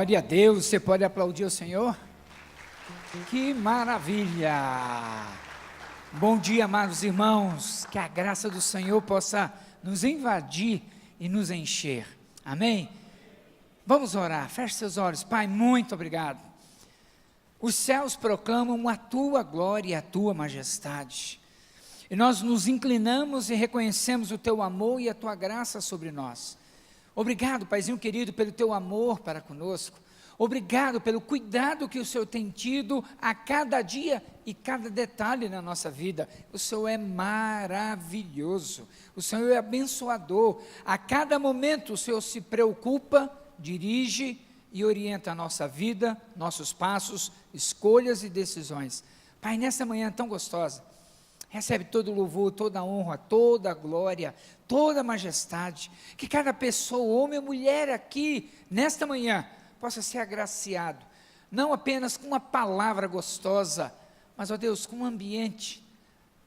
Glória a Deus, você pode aplaudir o Senhor? Que maravilha! Bom dia, amados irmãos, que a graça do Senhor possa nos invadir e nos encher, amém? Vamos orar, feche seus olhos. Pai, muito obrigado. Os céus proclamam a Tua glória e a Tua majestade, e nós nos inclinamos e reconhecemos o Teu amor e a Tua graça sobre nós. Obrigado, Paizinho querido, pelo Teu amor para conosco. Obrigado pelo cuidado que o Senhor tem tido a cada dia e cada detalhe na nossa vida. O Senhor é maravilhoso, o Senhor é abençoador. A cada momento o Senhor se preocupa, dirige e orienta a nossa vida, nossos passos, escolhas e decisões. Pai, nessa manhã tão gostosa, recebe todo o louvor, toda a honra, toda a glória, toda a majestade. Que cada pessoa, homem ou mulher aqui, nesta manhã, possa ser agraciado, não apenas com uma palavra gostosa, mas, ó Deus, com um ambiente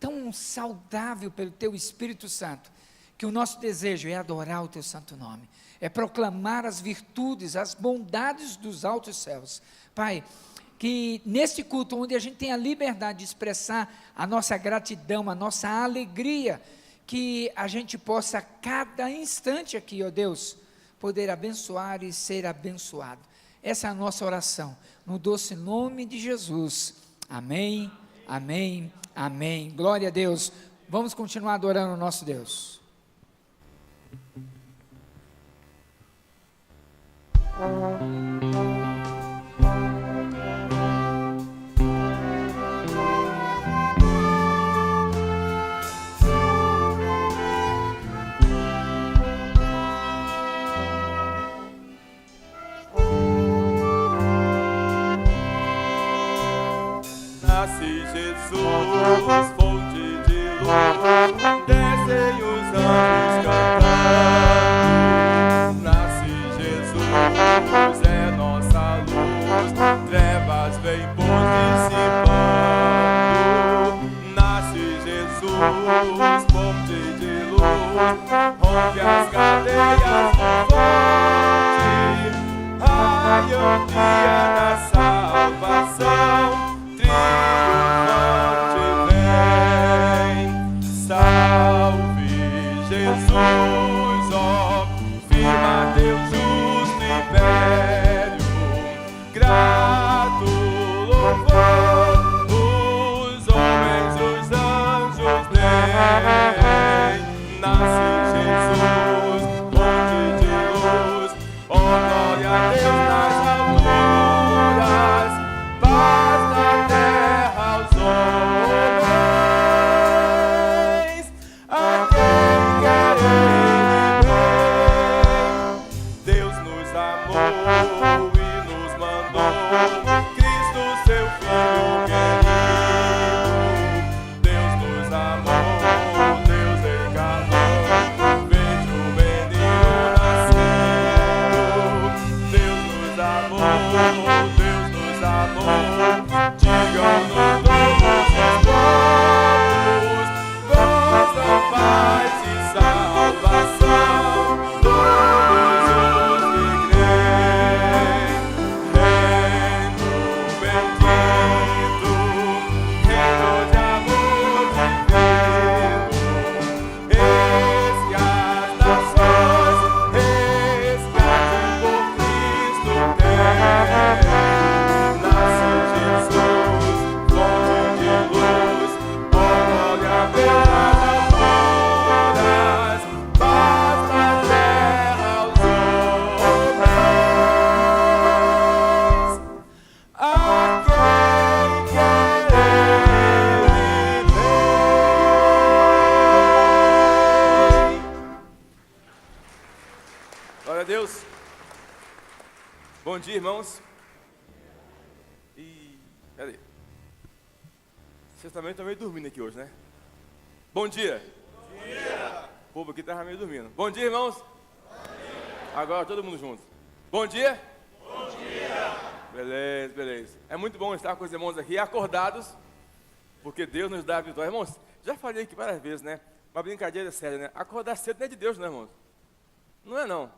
tão saudável pelo Teu Espírito Santo, que o nosso desejo é adorar o Teu santo nome, é proclamar as virtudes, as bondades dos altos céus. Pai, que neste culto, onde a gente tem a liberdade de expressar a nossa gratidão, a nossa alegria, que a gente possa, a cada instante aqui, ó Deus, poder abençoar e ser abençoado. Essa é a nossa oração, no doce nome de Jesus. Amém, amém, amém. Glória a Deus. Vamos continuar adorando o nosso Deus. Nasce Jesus, fonte de luz, descem os anjos cantando. Nasce Jesus, é nossa luz, trevas vem por dissipando. Nasce Jesus, fonte de luz, rompe as cadeias do forte, raia o dia da salvação. Triunfante vem, salve Jesus, ó, firma teu justo império, grato louvor, os homens, os anjos nem, nasce Jesus, fonte de luz, ó glória a Deus nas alturas, paz na terra aos homens, a quem quer Ele bem. Deus nos amou e nos mandou Cristo, seu Filho querido. Deus nos amou, Deus encarnou, veio o menino nascido. Deus nos amou, Deus nos amou. Digam-no todos os povos, gozam paz e salvação, todos os que creem. Reino bendito, reino de amor divino, eis que as nações resgate por Cristo tem. Nasce Jesus, fonte de luz, ó glória a Deus nas alturas, paz na terra aos homens, a quem quer Ele bem. Glória a Deus. Bom dia, irmãos. Cadê? Vocês também estão meio dormindo aqui hoje, né? Bom dia. Bom dia. O povo aqui estava meio dormindo. Bom dia, irmãos. Bom dia. Agora todo mundo junto. Bom dia. Bom dia. Beleza, beleza. É muito bom estar com os irmãos aqui acordados, porque Deus nos dá a vitória. Irmãos, já falei aqui várias vezes, né? Uma brincadeira séria, né? Acordar cedo não é de Deus, né, irmãos? Não é, não.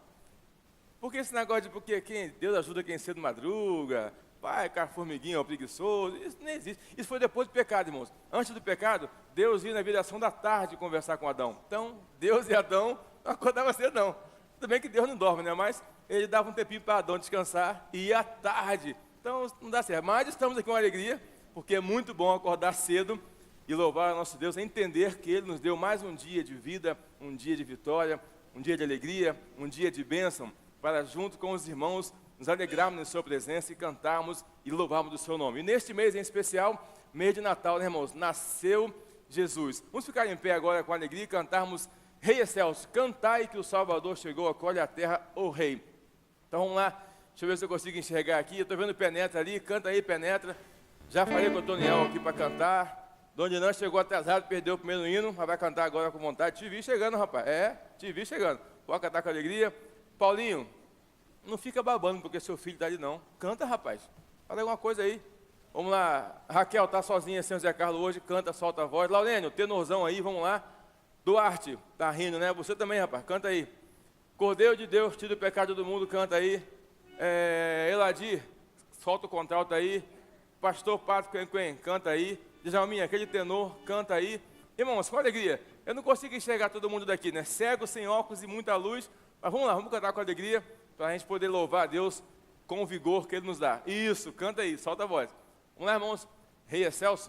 Porque esse negócio de Deus ajuda quem cedo madruga, pai, cara formiguinha ou preguiçoso, isso não existe. Isso foi depois do pecado, irmãos. Antes do pecado, Deus ia na viração da tarde conversar com Adão. Então, Deus e Adão não acordavam cedo, não. Tudo bem que Deus não dorme, né? Mas ele dava um tempinho para Adão descansar e ia à tarde. Então, não dá certo. Mas estamos aqui com alegria, porque é muito bom acordar cedo e louvar o nosso Deus, entender que Ele nos deu mais um dia de vida, um dia de vitória, um dia de alegria, um dia de bênção, para junto com os irmãos nos alegrarmos em sua presença e cantarmos e louvarmos do seu nome. E neste mês em especial, mês de Natal, né, irmãos? Nasceu Jesus. Vamos ficar em pé agora com alegria e cantarmos Rei excelso, cantai que o Salvador chegou, acolhe a terra, o Rei. Então vamos lá, deixa eu ver se eu consigo enxergar aqui. Eu estou vendo o Penetra ali, canta aí, Penetra. Já falei com o Toniel aqui para cantar. Dona Irã chegou atrasado, perdeu o primeiro hino, mas vai cantar agora com vontade. Te vi chegando, rapaz. Te vi chegando. Pode cantar com alegria. Paulinho, não fica babando porque seu filho está ali não. Canta, rapaz. Fala alguma coisa aí. Vamos lá. Raquel está sozinha sem o Zé Carlos hoje, canta, solta a voz. Laurênio, tenorzão aí, vamos lá. Duarte, tá rindo, né? Você também, rapaz, canta aí. Cordeiro de Deus, tira o pecado do mundo, canta aí. Eladir, solta o contralto aí. Pastor Pato Quen, canta aí. Djalminha, aquele tenor, canta aí. Irmãos, com alegria. Eu não consigo enxergar todo mundo daqui, né? Cego, sem óculos e muita luz. Mas vamos lá, vamos cantar com alegria, para a gente poder louvar a Deus com o vigor que Ele nos dá. Isso, canta aí, solta a voz. Vamos lá, irmãos. Rei excelso.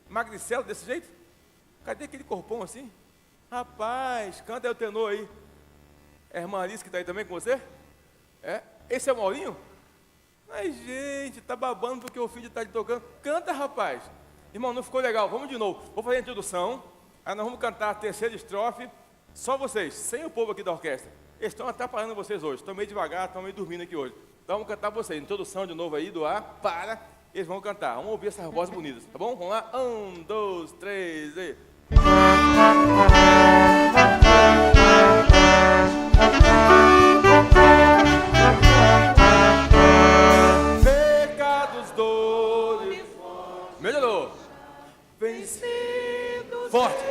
Magricelo desse jeito? Cadê aquele corpão assim? Rapaz, canta aí o tenor aí. É a irmã Alice que está aí também com você? Esse é o Maurinho? Mas, gente, tá babando porque o filho está ali tocando. Canta, rapaz. Irmão, não ficou legal. Vamos de novo. Vou fazer a introdução. Aí nós vamos cantar a terceira estrofe. Só vocês, sem o povo aqui da orquestra. Eles estão atrapalhando vocês hoje. Estão meio devagar, estão meio dormindo aqui hoje. Então vamos cantar vocês. Introdução de novo aí do A para... Eles vão cantar. Vamos ouvir essas vozes bonitas, tá bom? Vamos lá. 1, 2, 3 e... Pecados, dores... Melhorou. Vencidos. Forte.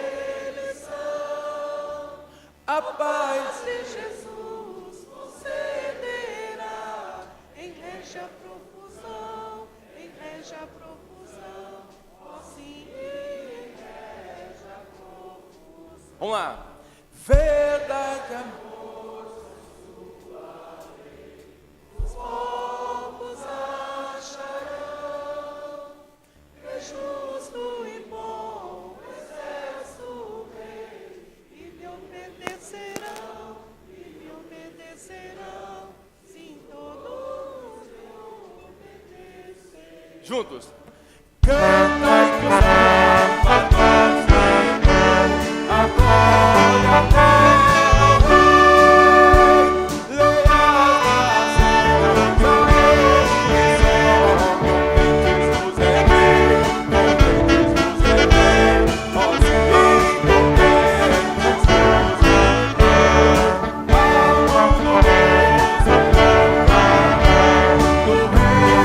A paz de Jesus concederá em regia profusão. Reja profusão, ó sim, reja profusão. Vamos lá. Verdade, amor, sua lei, os povos acharão, é justo e bom, excelso rei, e me obedecerão, sim, todos me obedecerão. juntos. Cantai que o Salvador chegou, acolhe a terra, o Rei. Leia as nações, ao Rei que só, contentes nos revê, ó sim, contentes nos revê. Ao mundo nosso cantará, do Rei.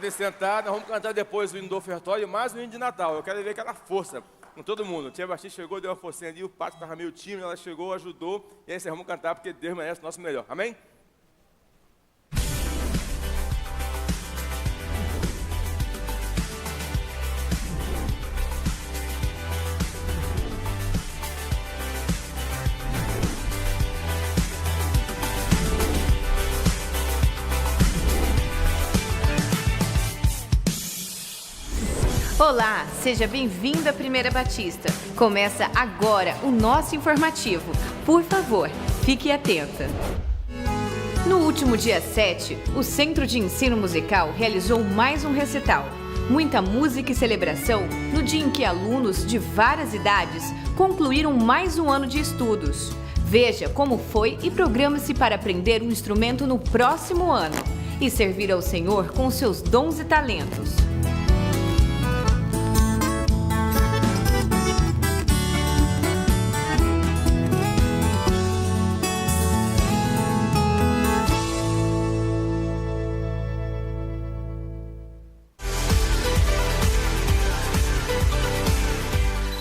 Podem sentar, nós vamos cantar depois o hino do ofertório e mais o hino de Natal. Eu quero ver aquela força com todo mundo. A tia Batista chegou, deu uma forcinha ali, o Pato estava meio tímido, ela chegou, ajudou. E aí vamos cantar porque Deus merece o nosso melhor. Amém? Olá, seja bem-vindo à Primeira Batista. Começa agora o nosso informativo. Por favor, fique atenta. No último dia 7, o Centro de Ensino Musical realizou mais um recital. Muita música e celebração no dia em que alunos de várias idades concluíram mais um ano de estudos. Veja como foi e programe-se para aprender um instrumento no próximo ano e servir ao Senhor com seus dons e talentos.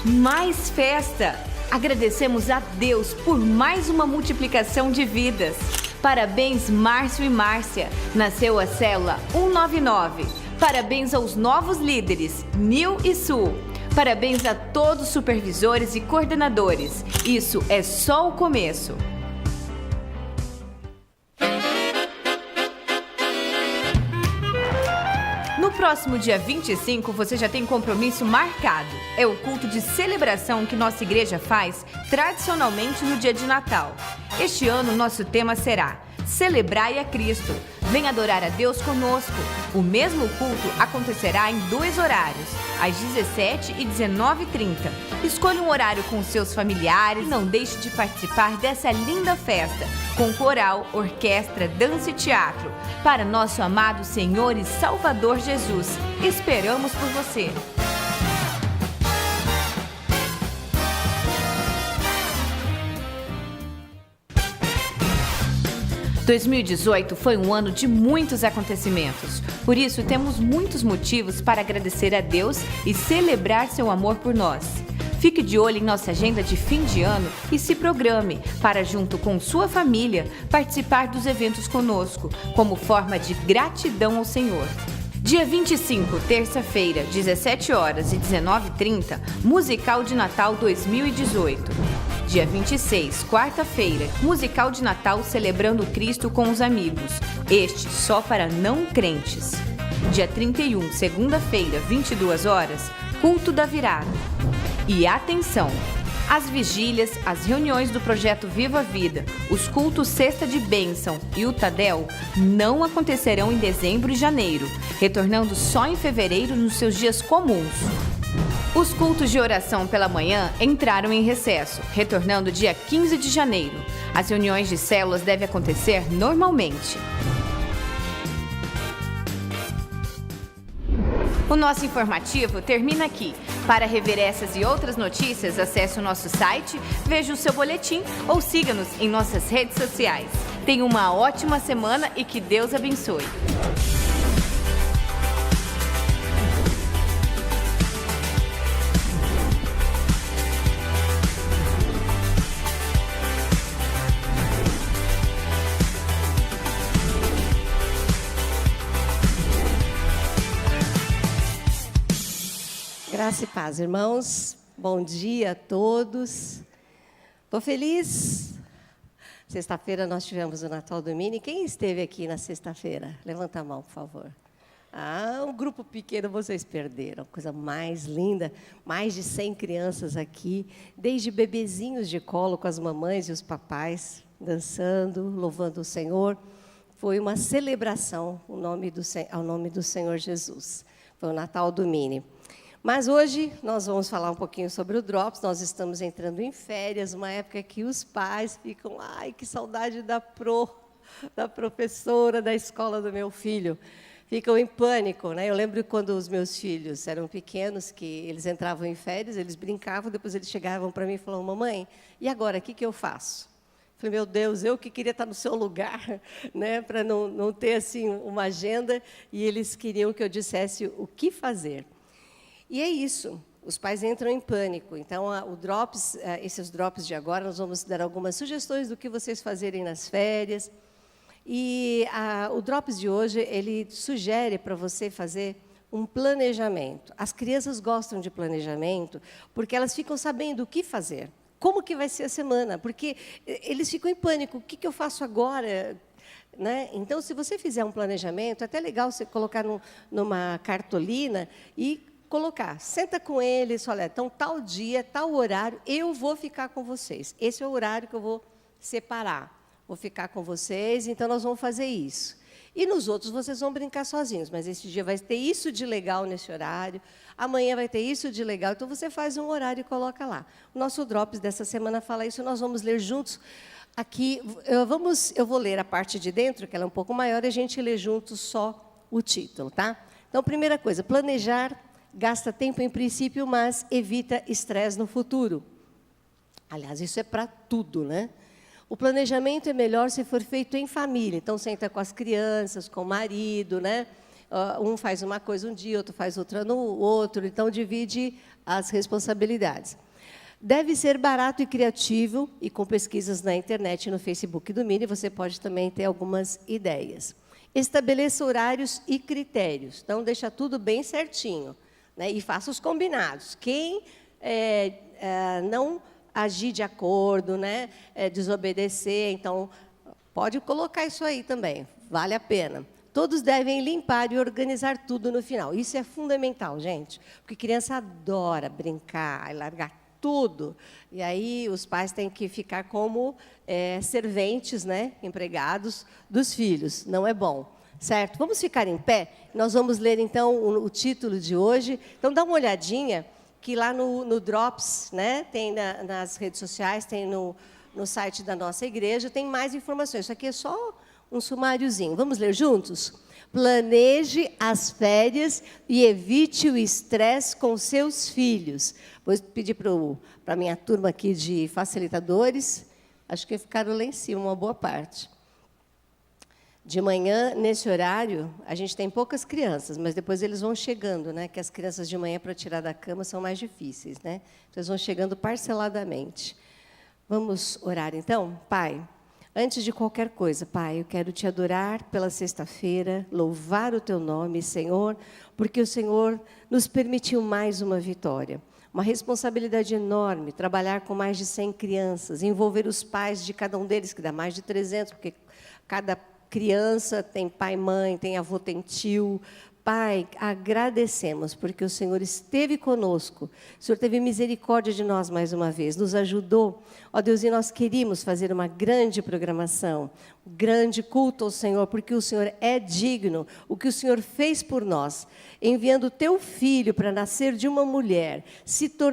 Mais festa! Agradecemos a Deus por mais uma multiplicação de vidas. Parabéns, Márcio e Márcia. Nasceu a célula 199. Parabéns aos novos líderes, Nil e Sul. Parabéns a todos os supervisores e coordenadores. Isso é só o começo. No próximo dia 25, você já tem compromisso marcado. É o culto de celebração que nossa igreja faz tradicionalmente no dia de Natal. Este ano, nosso tema será Celebrai a Cristo. Vem adorar a Deus conosco. O mesmo culto acontecerá em 2 horários, às 17h e 19h30. Escolha um horário com seus familiares e não deixe de participar dessa linda festa, com coral, orquestra, dança e teatro, para nosso amado Senhor e Salvador Jesus. Esperamos por você! 2018 foi um ano de muitos acontecimentos. Por isso, temos muitos motivos para agradecer a Deus e celebrar seu amor por nós. Fique de olho em nossa agenda de fim de ano e se programe para, junto com sua família, participar dos eventos conosco, como forma de gratidão ao Senhor. Dia 25, terça-feira, 17h e 19h30, Musical de Natal 2018. Dia 26, quarta-feira, Musical de Natal Celebrando Cristo com os Amigos. Este só para não crentes. Dia 31, segunda-feira, 22h, Culto da Virada. E atenção! As vigílias, as reuniões do projeto Viva a Vida, os cultos Cesta de Bênção e o Tadel não acontecerão em dezembro e janeiro, retornando só em fevereiro nos seus dias comuns. Os cultos de oração pela manhã entraram em recesso, retornando dia 15 de janeiro. As reuniões de células devem acontecer normalmente. O nosso informativo termina aqui. Para rever essas e outras notícias, acesse o nosso site, veja o seu boletim ou siga-nos em nossas redes sociais. Tenha uma ótima semana e que Deus abençoe. Graça e paz, irmãos. Bom dia a todos. Estou feliz. Sexta-feira nós tivemos o Natal do Mini. Quem esteve aqui na sexta-feira? Levanta a mão, por favor. Um grupo pequeno vocês perderam. Coisa mais linda. Mais de 100 crianças aqui, desde bebezinhos de colo com as mamães e os papais, dançando, louvando o Senhor. Foi uma celebração ao nome do Senhor Jesus. Foi o Natal do Mini. Mas hoje nós vamos falar um pouquinho sobre o Drops. Nós estamos entrando em férias, uma época que os pais ficam, ai, que saudade da professora da escola do meu filho. Ficam em pânico, né? Eu lembro quando os meus filhos eram pequenos, que eles entravam em férias, eles brincavam, depois eles chegavam para mim e falavam, mamãe, e agora, o que eu faço? Eu Falei, meu Deus, eu que queria estar no seu lugar, né, para não ter assim uma agenda, e eles queriam que eu dissesse o que fazer. E é isso, os pais entram em pânico. Então, o Drops, esses Drops de agora, nós vamos dar algumas sugestões do que vocês fazerem nas férias. E o Drops de hoje, ele sugere para você fazer um planejamento. As crianças gostam de planejamento porque elas ficam sabendo o que fazer. Como que vai ser a semana? Porque eles ficam em pânico. O que eu faço agora? Né? Então, se você fizer um planejamento, é até legal você colocar numa cartolina e colocar. Senta com eles, olha, então, tal dia, tal horário, eu vou ficar com vocês. Esse é o horário que eu vou separar. Vou ficar com vocês, então nós vamos fazer isso. E nos outros vocês vão brincar sozinhos, mas esse dia vai ter isso de legal nesse horário, amanhã vai ter isso de legal, então você faz um horário e coloca lá. O nosso Drops dessa semana fala isso, nós vamos ler juntos. Aqui, eu vou ler a parte de dentro, que ela é um pouco maior, e a gente lê juntos só o título, tá? Então, primeira coisa, planejar gasta tempo em princípio, mas evita estresse no futuro. Aliás, isso é para tudo, né? O planejamento é melhor se for feito em família. Então, senta com as crianças, com o marido, né? Um faz uma coisa um dia, outro faz outra no outro. Então, divide as responsabilidades. Deve ser barato e criativo, e com pesquisas na internet e no Facebook do Mini, você pode também ter algumas ideias. Estabeleça horários e critérios. Então, deixa tudo bem certinho, né? E faça os combinados. Quem não agir de acordo, né? Desobedecer, então, pode colocar isso aí também, vale a pena. Todos devem limpar e organizar tudo no final. Isso é fundamental, gente, porque criança adora brincar e largar tudo. E aí os pais têm que ficar como serventes, né? Empregados dos filhos. Não é bom, certo? Vamos ficar em pé? Nós vamos ler, então, o título de hoje. Então, dá uma olhadinha, que lá no Drops, né, tem nas redes sociais, tem no site da nossa igreja, tem mais informações. Isso aqui é só um sumáriozinho. Vamos ler juntos? Planeje as férias e evite o estresse com seus filhos. Vou pedir para a minha turma aqui de facilitadores, acho que ficaram lá em cima, uma boa parte. De manhã, nesse horário, a gente tem poucas crianças, mas depois eles vão chegando, né? Que as crianças de manhã, para tirar da cama, são mais difíceis, né? Então, eles vão chegando parceladamente. Vamos orar, então? Pai, antes de qualquer coisa, Pai, eu quero te adorar pela sexta-feira, louvar o teu nome, Senhor, porque o Senhor nos permitiu mais uma vitória. Uma responsabilidade enorme, trabalhar com mais de 100 crianças, envolver os pais de cada um deles, que dá mais de 300, porque cada criança tem pai, mãe, tem avô, tem tio. Pai, agradecemos, porque o Senhor esteve conosco. O Senhor teve misericórdia de nós mais uma vez, nos ajudou. Ó Deus, e nós queríamos fazer uma grande programação, um grande culto ao Senhor, porque o Senhor é digno. O que o Senhor fez por nós, enviando o teu filho para nascer de uma mulher,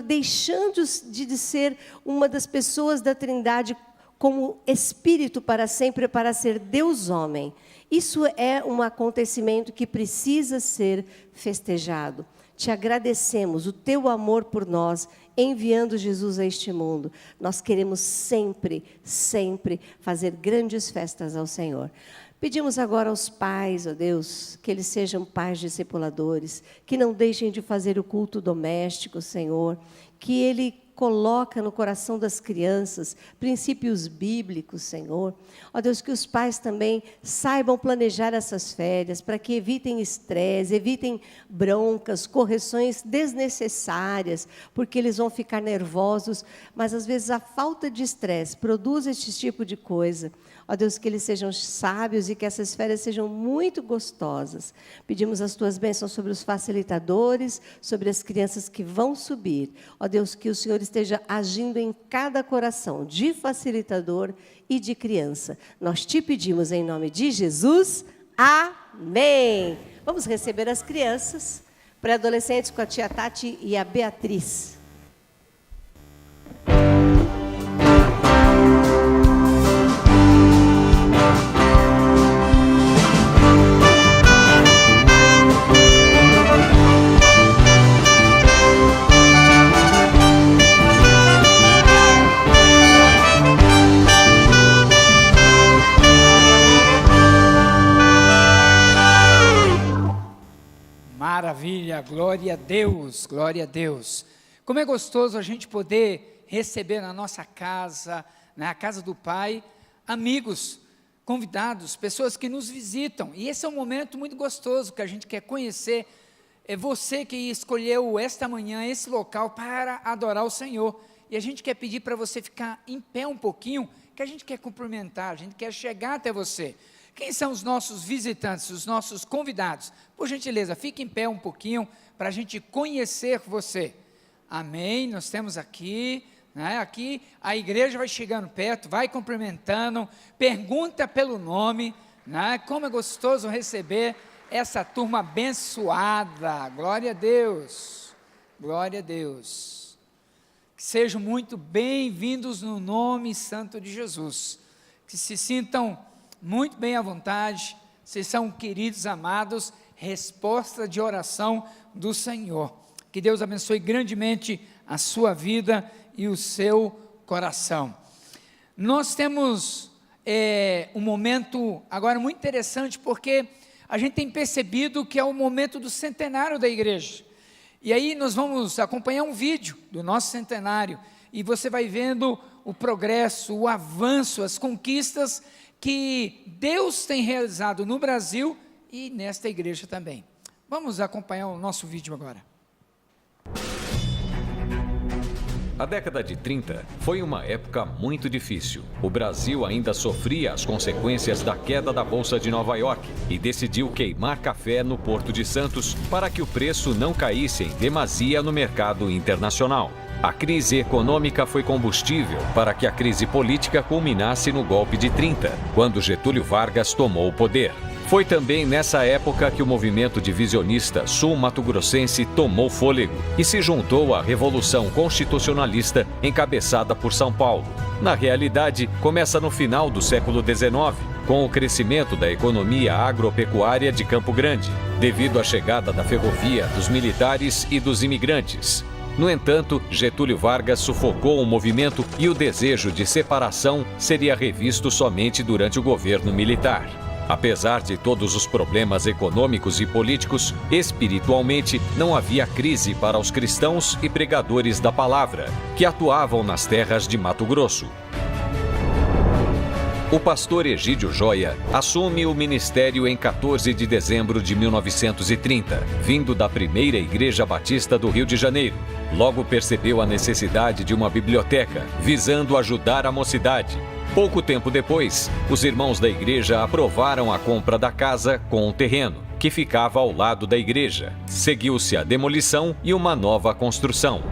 deixando de ser uma das pessoas da Trindade como Espírito para sempre, para ser Deus homem. Isso é um acontecimento que precisa ser festejado. Te agradecemos o teu amor por nós, enviando Jesus a este mundo. Nós queremos sempre, sempre fazer grandes festas ao Senhor. Pedimos agora aos pais, ó Deus, que eles sejam pais discipuladores, que não deixem de fazer o culto doméstico, Senhor, que Ele coloca no coração das crianças princípios bíblicos, Senhor. Ó Deus, que os pais também saibam planejar essas férias para que evitem estresse, evitem broncas, correções desnecessárias, porque eles vão ficar nervosos, mas às vezes a falta de estresse produz esse tipo de coisa. Ó Deus, que eles sejam sábios e que essas férias sejam muito gostosas. Pedimos as tuas bênçãos sobre os facilitadores, sobre as crianças que vão subir. Ó Deus, que o Senhor esteja agindo em cada coração, de facilitador e de criança. Nós te pedimos em nome de Jesus. Amém. Vamos receber as crianças, pré-adolescentes, com a tia Tati e a Beatriz. glória a Deus, glória a Deus. Como é gostoso a gente poder receber na nossa casa, na casa do Pai, amigos, convidados, pessoas que nos visitam. E esse é um momento muito gostoso que a gente quer conhecer. É você que escolheu esta manhã, esse local para adorar o Senhor. E a gente quer pedir para você ficar em pé um pouquinho, que a gente quer cumprimentar, a gente quer chegar até você. Quem são os nossos visitantes, os nossos convidados? Por gentileza, fique em pé um pouquinho para a gente conhecer você. Amém? Nós temos aqui, né? Aqui a igreja vai chegando perto, vai cumprimentando, pergunta pelo nome, né? Como é gostoso receber essa turma abençoada. Glória a Deus, glória a Deus. Que sejam muito bem-vindos no nome santo de Jesus. Que se sintam muito bem à vontade, vocês são queridos, amados, resposta de oração do Senhor. Que Deus abençoe grandemente a sua vida e o seu coração. Nós temos um momento agora muito interessante, porque a gente tem percebido que é o momento do centenário da igreja. E aí nós vamos acompanhar um vídeo do nosso centenário, e você vai vendo o progresso, o avanço, as conquistas que Deus tem realizado no Brasil e nesta igreja também. Vamos acompanhar o nosso vídeo agora. A década de 30 foi uma época muito difícil. O Brasil ainda sofria as consequências da queda da Bolsa de Nova York e decidiu queimar café no Porto de Santos para que o preço não caísse em demasia no mercado internacional. A crise econômica foi combustível para que a crise política culminasse no golpe de 30, quando Getúlio Vargas tomou o poder. Foi também nessa época que o movimento divisionista sul-mato-grossense tomou fôlego e se juntou à Revolução Constitucionalista encabeçada por São Paulo. Na realidade, começa no final do século XIX, com o crescimento da economia agropecuária de Campo Grande, devido à chegada da ferrovia, dos militares e dos imigrantes. No entanto, Getúlio Vargas sufocou o movimento e o desejo de separação seria revisto somente durante o governo militar. Apesar de todos os problemas econômicos e políticos, espiritualmente não havia crise para os cristãos e pregadores da palavra, que atuavam nas terras de Mato Grosso. O pastor Egídio Joia assume o ministério em 14 de dezembro de 1930, vindo da primeira Igreja Batista do Rio de Janeiro. Logo percebeu a necessidade de uma biblioteca, visando ajudar a mocidade. Pouco tempo depois, os irmãos da igreja aprovaram a compra da casa com o terreno, que ficava ao lado da igreja. Seguiu-se a demolição e uma nova construção.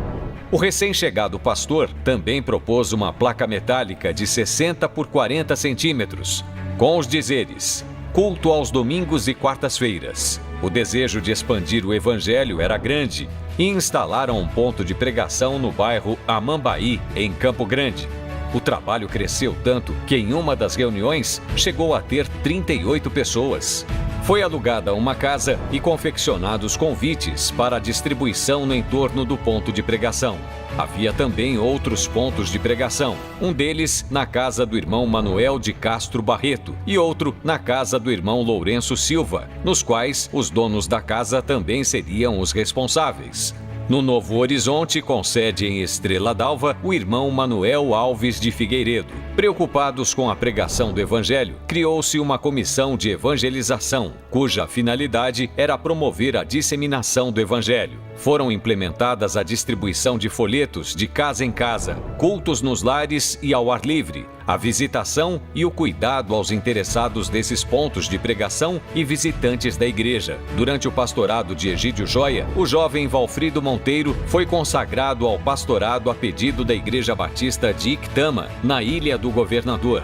O recém-chegado pastor também propôs uma placa metálica de 60 por 40 centímetros, com os dizeres: culto aos domingos e quartas-feiras. O desejo de expandir o evangelho era grande e instalaram um ponto de pregação no bairro Amambaí, em Campo Grande. O trabalho cresceu tanto que em uma das reuniões chegou a ter 38 pessoas. Foi alugada uma casa e confeccionados convites para a distribuição no entorno do ponto de pregação. Havia também outros pontos de pregação, um deles na casa do irmão Manuel de Castro Barreto e outro na casa do irmão Lourenço Silva, nos quais os donos da casa também seriam os responsáveis. No Novo Horizonte, com sede em Estrela d'Alva, o irmão Manuel Alves de Figueiredo. Preocupados com a pregação do Evangelho, criou-se uma comissão de evangelização, cuja finalidade era promover a disseminação do Evangelho. Foram implementadas a distribuição de folhetos de casa em casa, cultos nos lares e ao ar livre, a visitação e o cuidado aos interessados desses pontos de pregação e visitantes da igreja. Durante o pastorado de Egídio Joia, o jovem Valfrido Monteiro foi consagrado ao pastorado a pedido da Igreja Batista de Ictama, na Ilha do Governador.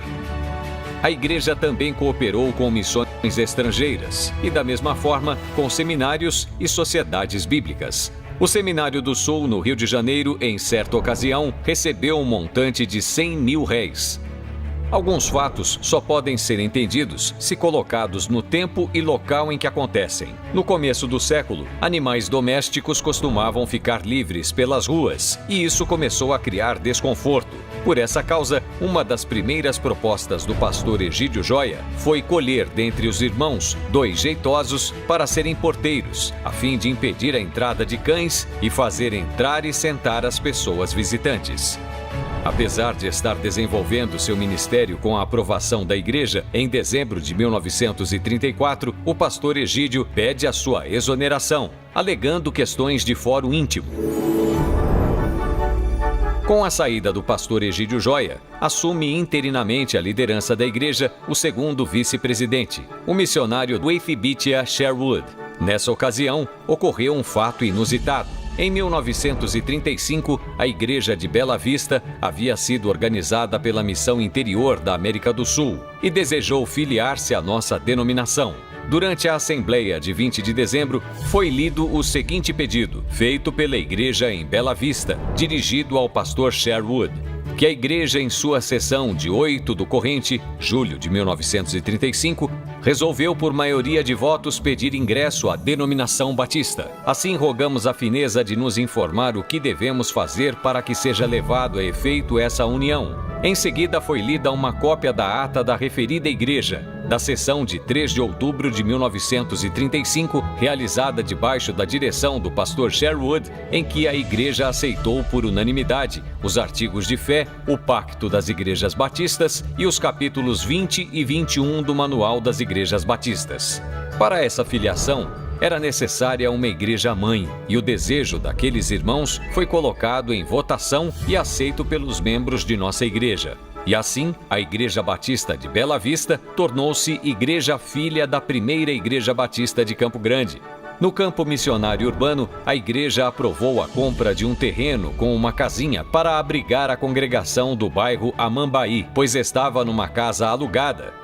A igreja também cooperou com missões estrangeiras e, da mesma forma, com seminários e sociedades bíblicas. O Seminário do Sul, no Rio de Janeiro, em certa ocasião, recebeu um montante de 100 mil réis. Alguns fatos só podem ser entendidos se colocados no tempo e local em que acontecem. No começo do século, animais domésticos costumavam ficar livres pelas ruas, e isso começou a criar desconforto. Por essa causa, uma das primeiras propostas do pastor Egídio Joia foi colher dentre os irmãos 2 jeitosos para serem porteiros, a fim de impedir a entrada de cães e fazer entrar e sentar as pessoas visitantes. Apesar de estar desenvolvendo seu ministério com a aprovação da igreja, em dezembro de 1934, o pastor Egídio pede a sua exoneração, alegando questões de foro íntimo. Com a saída do pastor Egídio Joia, assume interinamente a liderança da igreja o segundo vice-presidente, o missionário Dweithibithia Sherwood. Nessa ocasião, ocorreu um fato inusitado. Em 1935, a Igreja de Bela Vista havia sido organizada pela Missão Interior da América do Sul e desejou filiar-se à nossa denominação. Durante a Assembleia de 20 de dezembro, foi lido o seguinte pedido, feito pela Igreja em Bela Vista, dirigido ao pastor Sherwood: que a Igreja, em sua sessão de 8 do corrente, julho de 1935, resolveu por maioria de votos pedir ingresso à denominação batista. Assim, rogamos a fineza de nos informar o que devemos fazer para que seja levado a efeito essa união. Em seguida, foi lida uma cópia da ata da referida igreja, da sessão de 3 de outubro de 1935, realizada debaixo da direção do pastor Sherwood, em que a igreja aceitou por unanimidade os artigos de fé, o Pacto das Igrejas Batistas e os capítulos 20 e 21 do Manual das Igrejas Batistas. Para essa filiação, era necessária uma igreja-mãe, e o desejo daqueles irmãos foi colocado em votação e aceito pelos membros de nossa igreja. E assim, a Igreja Batista de Bela Vista tornou-se igreja filha da primeira Igreja Batista de Campo Grande. No campo missionário urbano, a igreja aprovou a compra de um terreno com uma casinha para abrigar a congregação do bairro Amambaí, pois estava numa casa alugada.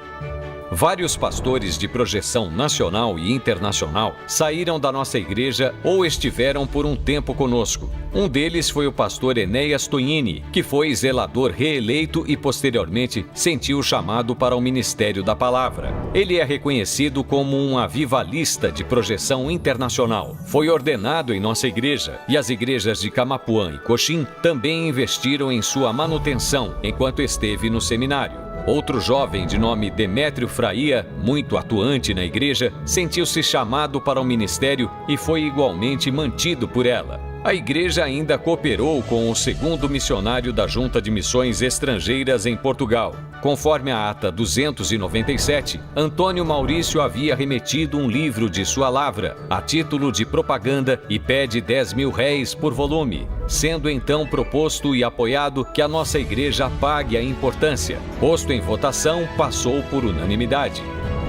Vários pastores de projeção nacional e internacional saíram da nossa igreja ou estiveram por um tempo conosco. Um deles foi o pastor Enéas Tonini, que foi zelador reeleito e posteriormente sentiu o chamado para o ministério da palavra. Ele é reconhecido como um avivalista de projeção internacional. Foi ordenado em nossa igreja e as igrejas de Camapuã e Coxim também investiram em sua manutenção enquanto esteve no seminário. Outro jovem de nome Demétrio Fraia, muito atuante na igreja, sentiu-se chamado para o ministério e foi igualmente mantido por ela. A igreja ainda cooperou com o segundo missionário da Junta de Missões Estrangeiras em Portugal. Conforme a ata 297, Antônio Maurício havia remetido um livro de sua lavra, a título de propaganda, e pede 10.000 réis por volume, sendo então proposto e apoiado que a nossa igreja pague a importância. Posto em votação, passou por unanimidade.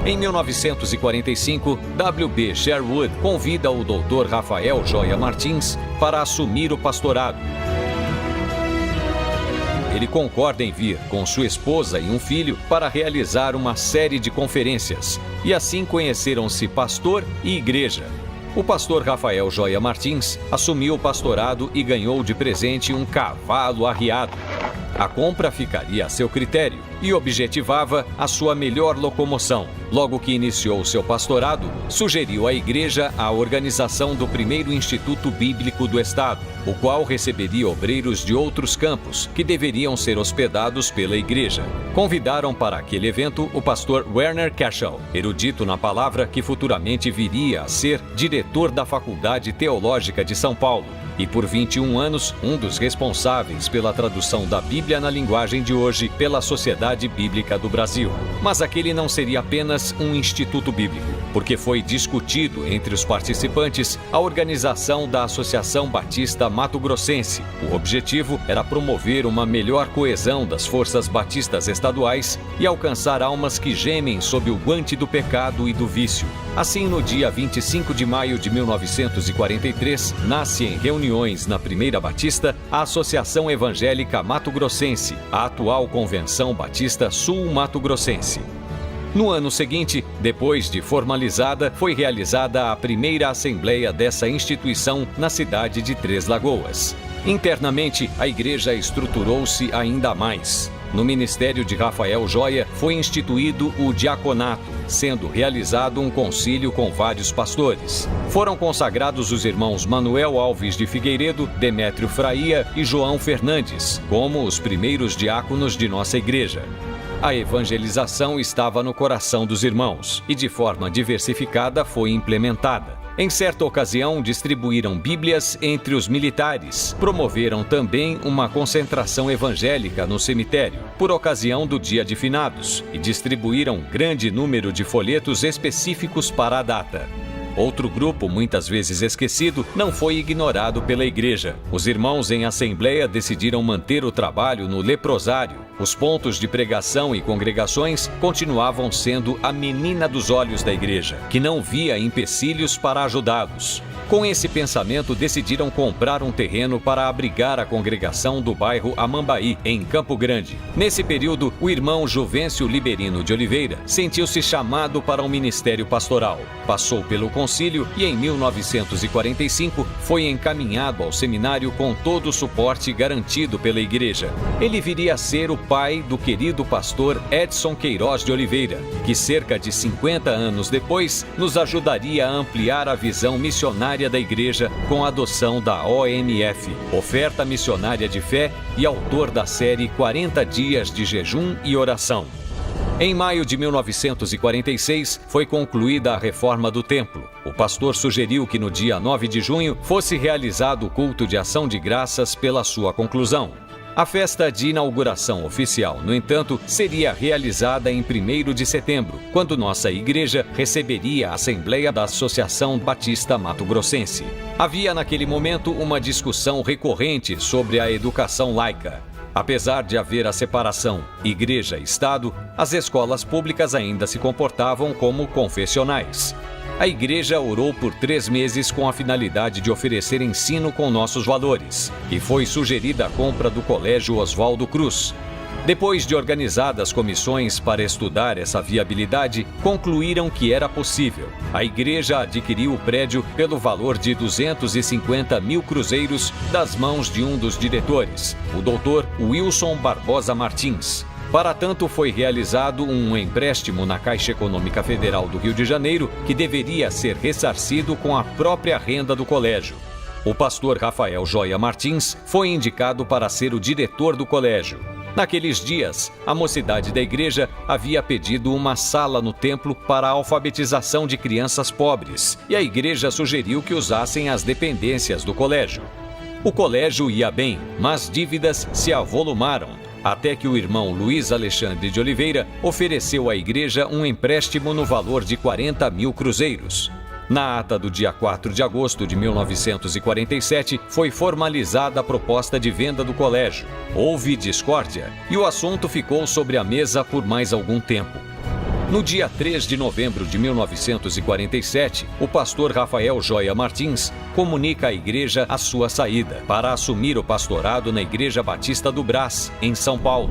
Em 1945, W.B. Sherwood convida o Dr. Rafael Joia Martins para assumir o pastorado. Ele concorda em vir com sua esposa e um filho para realizar uma série de conferências, e assim conheceram-se pastor e igreja. O pastor Rafael Joia Martins assumiu o pastorado e ganhou de presente um cavalo arriado. A compra ficaria a seu critério e objetivava a sua melhor locomoção. Logo que iniciou seu pastorado, sugeriu à igreja a organização do primeiro Instituto Bíblico do Estado, o qual receberia obreiros de outros campos que deveriam ser hospedados pela igreja. Convidaram para aquele evento o pastor Werner Cashel, erudito na palavra que futuramente viria a ser diretor da Faculdade Teológica de São Paulo, e por 21 anos, um dos responsáveis pela tradução da Bíblia na linguagem de hoje pela Sociedade Bíblica do Brasil. Mas aquele não seria apenas um instituto bíblico, porque foi discutido entre os participantes a organização da Associação Batista Mato Grossense. O objetivo era promover uma melhor coesão das forças batistas estaduais e alcançar almas que gemem sob o guante do pecado e do vício. Assim, no dia 25 de maio de 1943, nasce em reuniões na Primeira Batista a Associação Evangélica Mato Grossense, a atual Convenção Batista Sul Mato Grossense. No ano seguinte, depois de formalizada, foi realizada a primeira assembleia dessa instituição na cidade de Três Lagoas. Internamente, a igreja estruturou-se ainda mais. No ministério de Rafael Joia foi instituído o diaconato, sendo realizado um concílio com vários pastores. Foram consagrados os irmãos Manuel Alves de Figueiredo, Demétrio Fraia e João Fernandes, como os primeiros diáconos de nossa igreja. A evangelização estava no coração dos irmãos e, de forma diversificada, foi implementada. Em certa ocasião, distribuíram Bíblias entre os militares. Promoveram também uma concentração evangélica no cemitério, por ocasião do Dia de Finados, e distribuíram grande número de folhetos específicos para a data. Outro grupo, muitas vezes esquecido, não foi ignorado pela igreja. Os irmãos em assembleia decidiram manter o trabalho no leprosário. Os pontos de pregação e congregações continuavam sendo a menina dos olhos da igreja, que não via empecilhos para ajudá-los. Com esse pensamento, decidiram comprar um terreno para abrigar a congregação do bairro Amambaí, em Campo Grande. Nesse período, o irmão Juvencio Liberino de Oliveira sentiu-se chamado para um ministério pastoral. Passou pelo concílio e, em 1945, foi encaminhado ao seminário com todo o suporte garantido pela igreja. Ele viria a ser o pai do querido pastor Edson Queiroz de Oliveira, que cerca de 50 anos depois nos ajudaria a ampliar a visão missionária da igreja com a adoção da OMF, Oferta Missionária de Fé, e autor da série 40 Dias de Jejum e Oração. Em maio de 1946, foi concluída a reforma do templo. O pastor sugeriu que no dia 9 de junho fosse realizado o culto de ação de graças pela sua conclusão. A festa de inauguração oficial, no entanto, seria realizada em 1º de setembro, quando nossa igreja receberia a Assembleia da Associação Batista Mato Grossense. Havia naquele momento uma discussão recorrente sobre a educação laica. Apesar de haver a separação igreja e Estado, as escolas públicas ainda se comportavam como confessionais. A igreja orou por 3 meses com a finalidade de oferecer ensino com nossos valores, e foi sugerida a compra do Colégio Oswaldo Cruz. Depois de organizadas comissões para estudar essa viabilidade, concluíram que era possível. A igreja adquiriu o prédio pelo valor de 250 mil cruzeiros das mãos de um dos diretores, o doutor Wilson Barbosa Martins. Para tanto, foi realizado um empréstimo na Caixa Econômica Federal do Rio de Janeiro, que deveria ser ressarcido com a própria renda do colégio. O pastor Rafael Joia Martins foi indicado para ser o diretor do colégio. Naqueles dias, a mocidade da igreja havia pedido uma sala no templo para a alfabetização de crianças pobres, e a igreja sugeriu que usassem as dependências do colégio. O colégio ia bem, mas dívidas se avolumaram, até que o irmão Luiz Alexandre de Oliveira ofereceu à igreja um empréstimo no valor de 40 mil cruzeiros. Na ata do dia 4 de agosto de 1947, foi formalizada a proposta de venda do colégio. Houve discórdia e o assunto ficou sobre a mesa por mais algum tempo. No dia 3 de novembro de 1947, o pastor Rafael Joia Martins comunica à igreja a sua saída para assumir o pastorado na Igreja Batista do Brás, em São Paulo.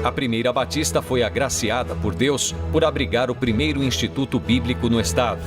A Primeira Batista foi agraciada por Deus por abrigar o primeiro instituto bíblico no estado.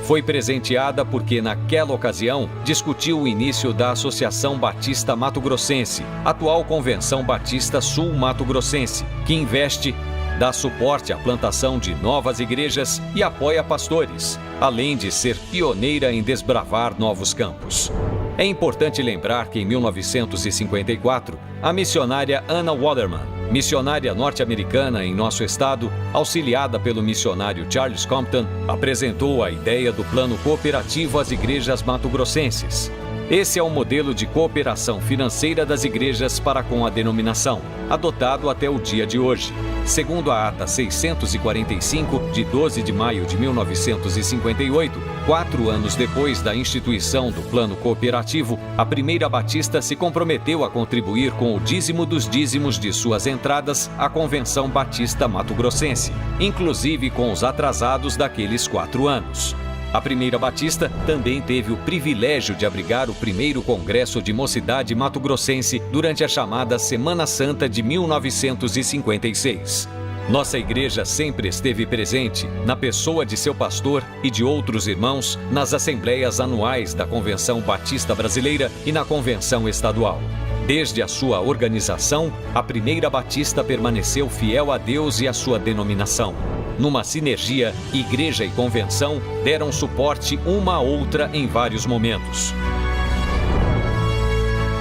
Foi presenteada porque, naquela ocasião, discutiu o início da Associação Batista Mato Grossense, atual Convenção Batista Sul Mato Grossense, que investe, dá suporte à plantação de novas igrejas e apoia pastores, além de ser pioneira em desbravar novos campos. É importante lembrar que, em 1954, a missionária Anna Waterman, missionária norte-americana em nosso estado, auxiliada pelo missionário Charles Compton, apresentou a ideia do plano cooperativo às igrejas mato-grossenses. Esse é o modelo de cooperação financeira das igrejas para com a denominação, adotado até o dia de hoje. Segundo a ata 645, de 12 de maio de 1958, 4 anos depois da instituição do plano cooperativo, a Primeira Batista se comprometeu a contribuir com o dízimo dos dízimos de suas entradas à Convenção Batista Mato Grossense, inclusive com os atrasados daqueles 4 anos. A Primeira Batista também teve o privilégio de abrigar o primeiro Congresso de Mocidade Mato Grossense durante a chamada Semana Santa de 1956. Nossa igreja sempre esteve presente, na pessoa de seu pastor e de outros irmãos, nas assembleias anuais da Convenção Batista Brasileira e na Convenção Estadual. Desde a sua organização, a Primeira Batista permaneceu fiel a Deus e à sua denominação. Numa sinergia, igreja e convenção deram suporte uma à outra em vários momentos.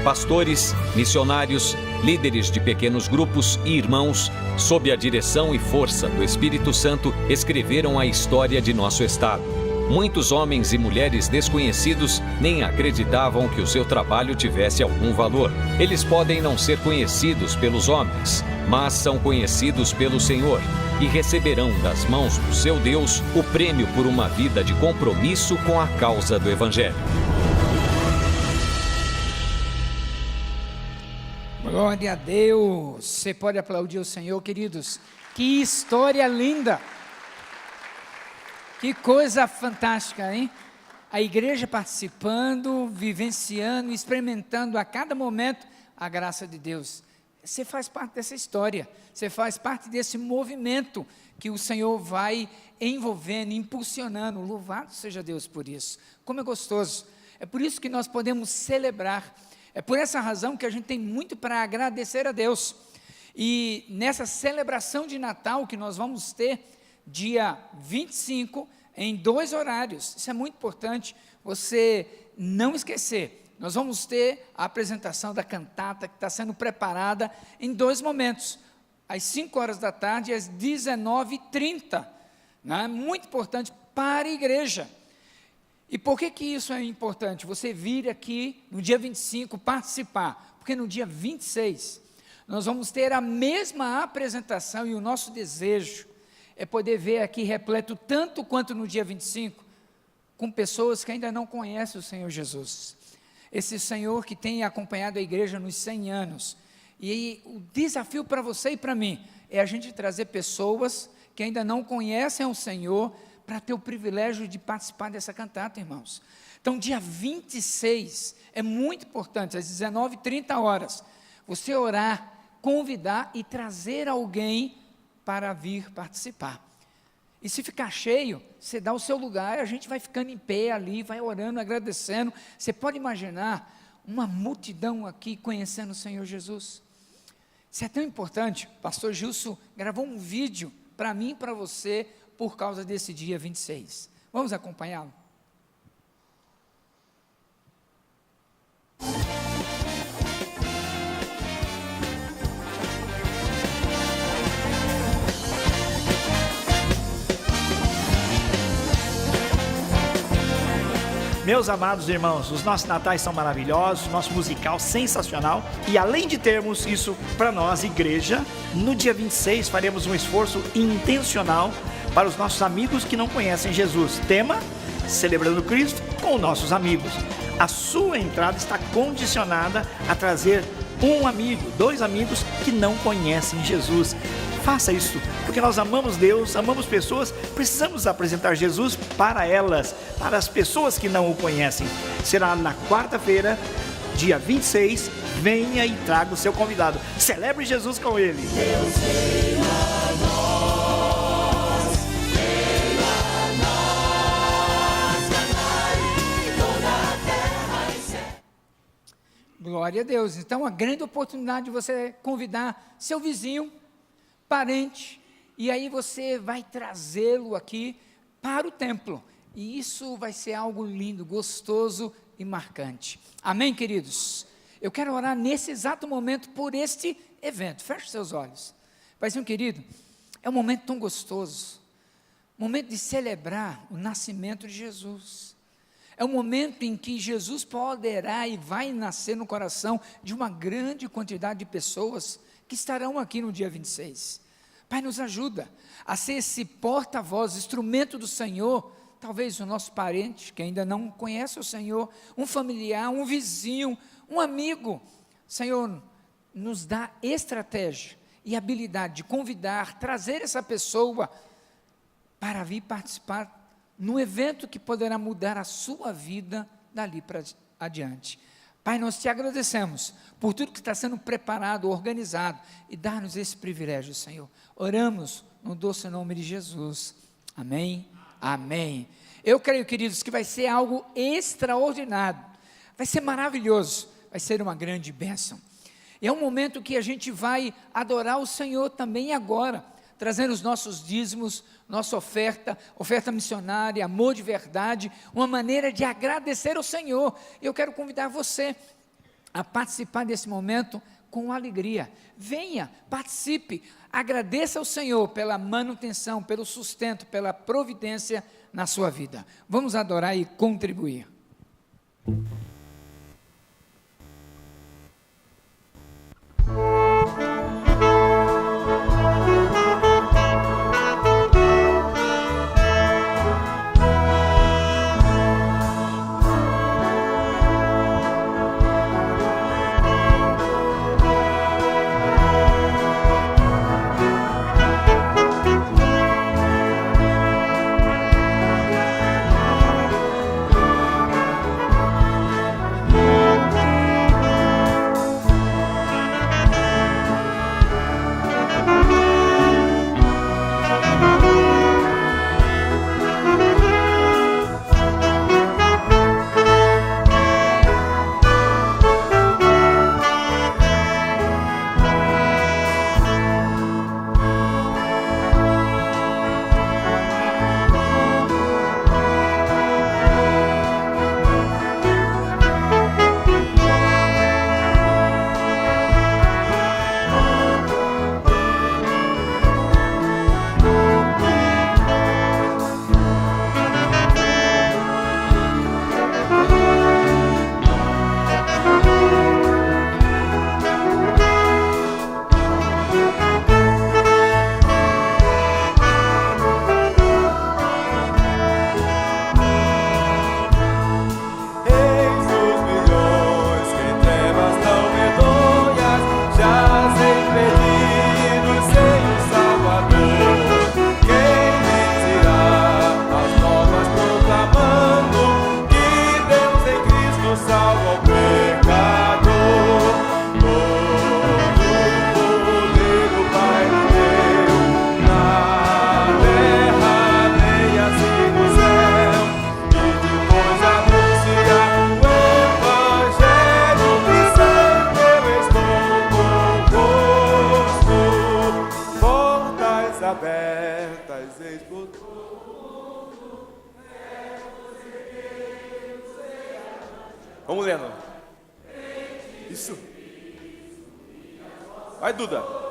Pastores, missionários, líderes de pequenos grupos e irmãos, sob a direção e força do Espírito Santo, escreveram a história de nosso estado. Muitos homens e mulheres desconhecidos nem acreditavam que o seu trabalho tivesse algum valor. Eles podem não ser conhecidos pelos homens, mas são conhecidos pelo Senhor e receberão das mãos do seu Deus o prêmio por uma vida de compromisso com a causa do Evangelho. Glória a Deus! Você pode aplaudir o Senhor, queridos. Que história linda! Que coisa fantástica, hein? A igreja participando, vivenciando, experimentando a cada momento a graça de Deus. Você faz parte dessa história, você faz parte desse movimento que o Senhor vai envolvendo, impulsionando. Louvado seja Deus por isso. Como é gostoso. É por isso que nós podemos celebrar. É por essa razão que a gente tem muito para agradecer a Deus. E nessa celebração de Natal que nós vamos ter, dia 25, em 2 horários. Isso é muito importante você não esquecer. Nós vamos ter a apresentação da cantata que está sendo preparada em 2 momentos. Às 5 horas da tarde e às 19h30. Né? Muito importante para a igreja. E por que isso é importante? Você vir aqui no dia 25 participar. Porque no dia 26 nós vamos ter a mesma apresentação e o nosso desejo é poder ver aqui repleto tanto quanto no dia 25, com pessoas que ainda não conhecem o Senhor Jesus. Esse Senhor que tem acompanhado a igreja nos 100 anos. E o desafio para você e para mim é a gente trazer pessoas que ainda não conhecem o Senhor para ter o privilégio de participar dessa cantata, irmãos. Então, dia 26 é muito importante, às 19h30, você orar, convidar e trazer alguém para vir participar. E se ficar cheio, você dá o seu lugar, a gente vai ficando em pé ali, vai orando, agradecendo. Você pode imaginar uma multidão aqui conhecendo o Senhor Jesus? Isso é tão importante. O pastor Gilson gravou um vídeo para mim e para você por causa desse dia 26. Vamos acompanhá-lo? Meus amados irmãos, os nossos natais são maravilhosos, nosso musical sensacional, e além de termos isso para nós, igreja, no dia 26 faremos um esforço intencional para os nossos amigos que não conhecem Jesus. Tema: Celebrando Cristo com nossos amigos. A sua entrada está condicionada a trazer um amigo, 2 amigos que não conhecem Jesus. Faça isso, porque nós amamos Deus, amamos pessoas, precisamos apresentar Jesus para elas, para as pessoas que não o conhecem. Será na quarta-feira, dia 26, venha e traga o seu convidado. Celebre Jesus com ele. Deus venha a nós, cantarem toda a terra e céu. Glória a Deus. Então, a grande oportunidade de você convidar seu vizinho, parente, e aí você vai trazê-lo aqui para o templo, e isso vai ser algo lindo, gostoso e marcante. Amém, queridos? Eu quero orar nesse exato momento por este evento. Feche seus olhos. Paizinho querido, é um momento tão gostoso, momento de celebrar o nascimento de Jesus. É um momento em que Jesus poderá e vai nascer no coração de uma grande quantidade de pessoas que estarão aqui no dia 26. Pai, nos ajuda a ser esse porta-voz, instrumento do Senhor, talvez o nosso parente que ainda não conhece o Senhor, um familiar, um vizinho, um amigo. Senhor, nos dá estratégia e habilidade de convidar, trazer essa pessoa para vir participar num evento que poderá mudar a sua vida dali para adiante. Pai, nós te agradecemos por tudo que está sendo preparado, organizado, e dar-nos esse privilégio, Senhor. Oramos no doce nome de Jesus. Amém? Amém. Eu creio, queridos, que vai ser algo extraordinário, vai ser maravilhoso, vai ser uma grande bênção. É um momento que a gente vai adorar o Senhor também agora, trazendo os nossos dízimos, nossa oferta missionária, amor de verdade, uma maneira de agradecer ao Senhor. Eu quero convidar você a participar desse momento com alegria. Venha, participe, agradeça ao Senhor pela manutenção, pelo sustento, pela providência na sua vida. Vamos adorar e contribuir. Vamos lendo. Isso. Vai, Duda.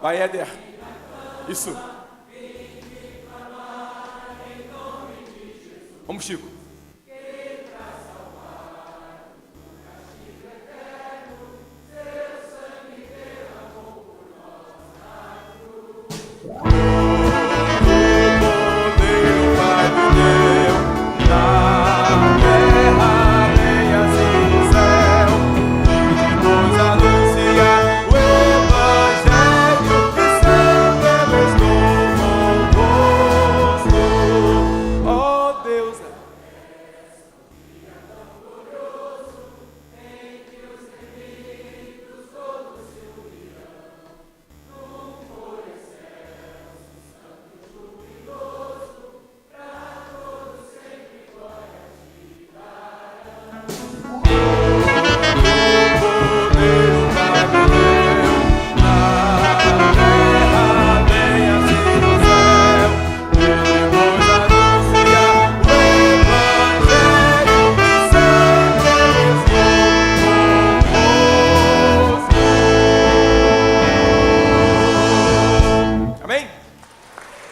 Vai, Éder. Isso. Vamos, Chico.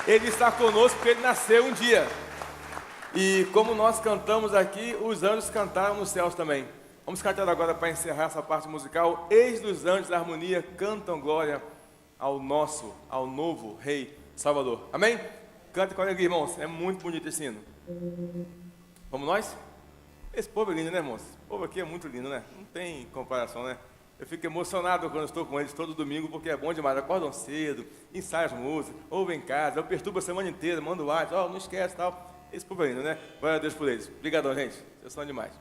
Ele está conosco porque ele nasceu um dia. E como nós cantamos aqui, os anjos cantaram nos céus também. Vamos cantar agora para encerrar essa parte musical. Eis dos anjos da harmonia, cantam glória ao novo Rei Salvador. Amém? Cante com alegria, irmãos. É muito bonito esse hino. Vamos nós? Esse povo é lindo, né, irmãos? Esse povo aqui é muito lindo, né? Não tem comparação, né? Eu fico emocionado quando estou com eles todo domingo, porque é bom demais. Acordam cedo, ensaiam as músicas, ouvem em casa, eu perturbo a semana inteira, mando WhatsApp, não esquece e tal. Esse povo é lindo, né? Glória a Deus por eles. Obrigadão, gente. Vocês são demais.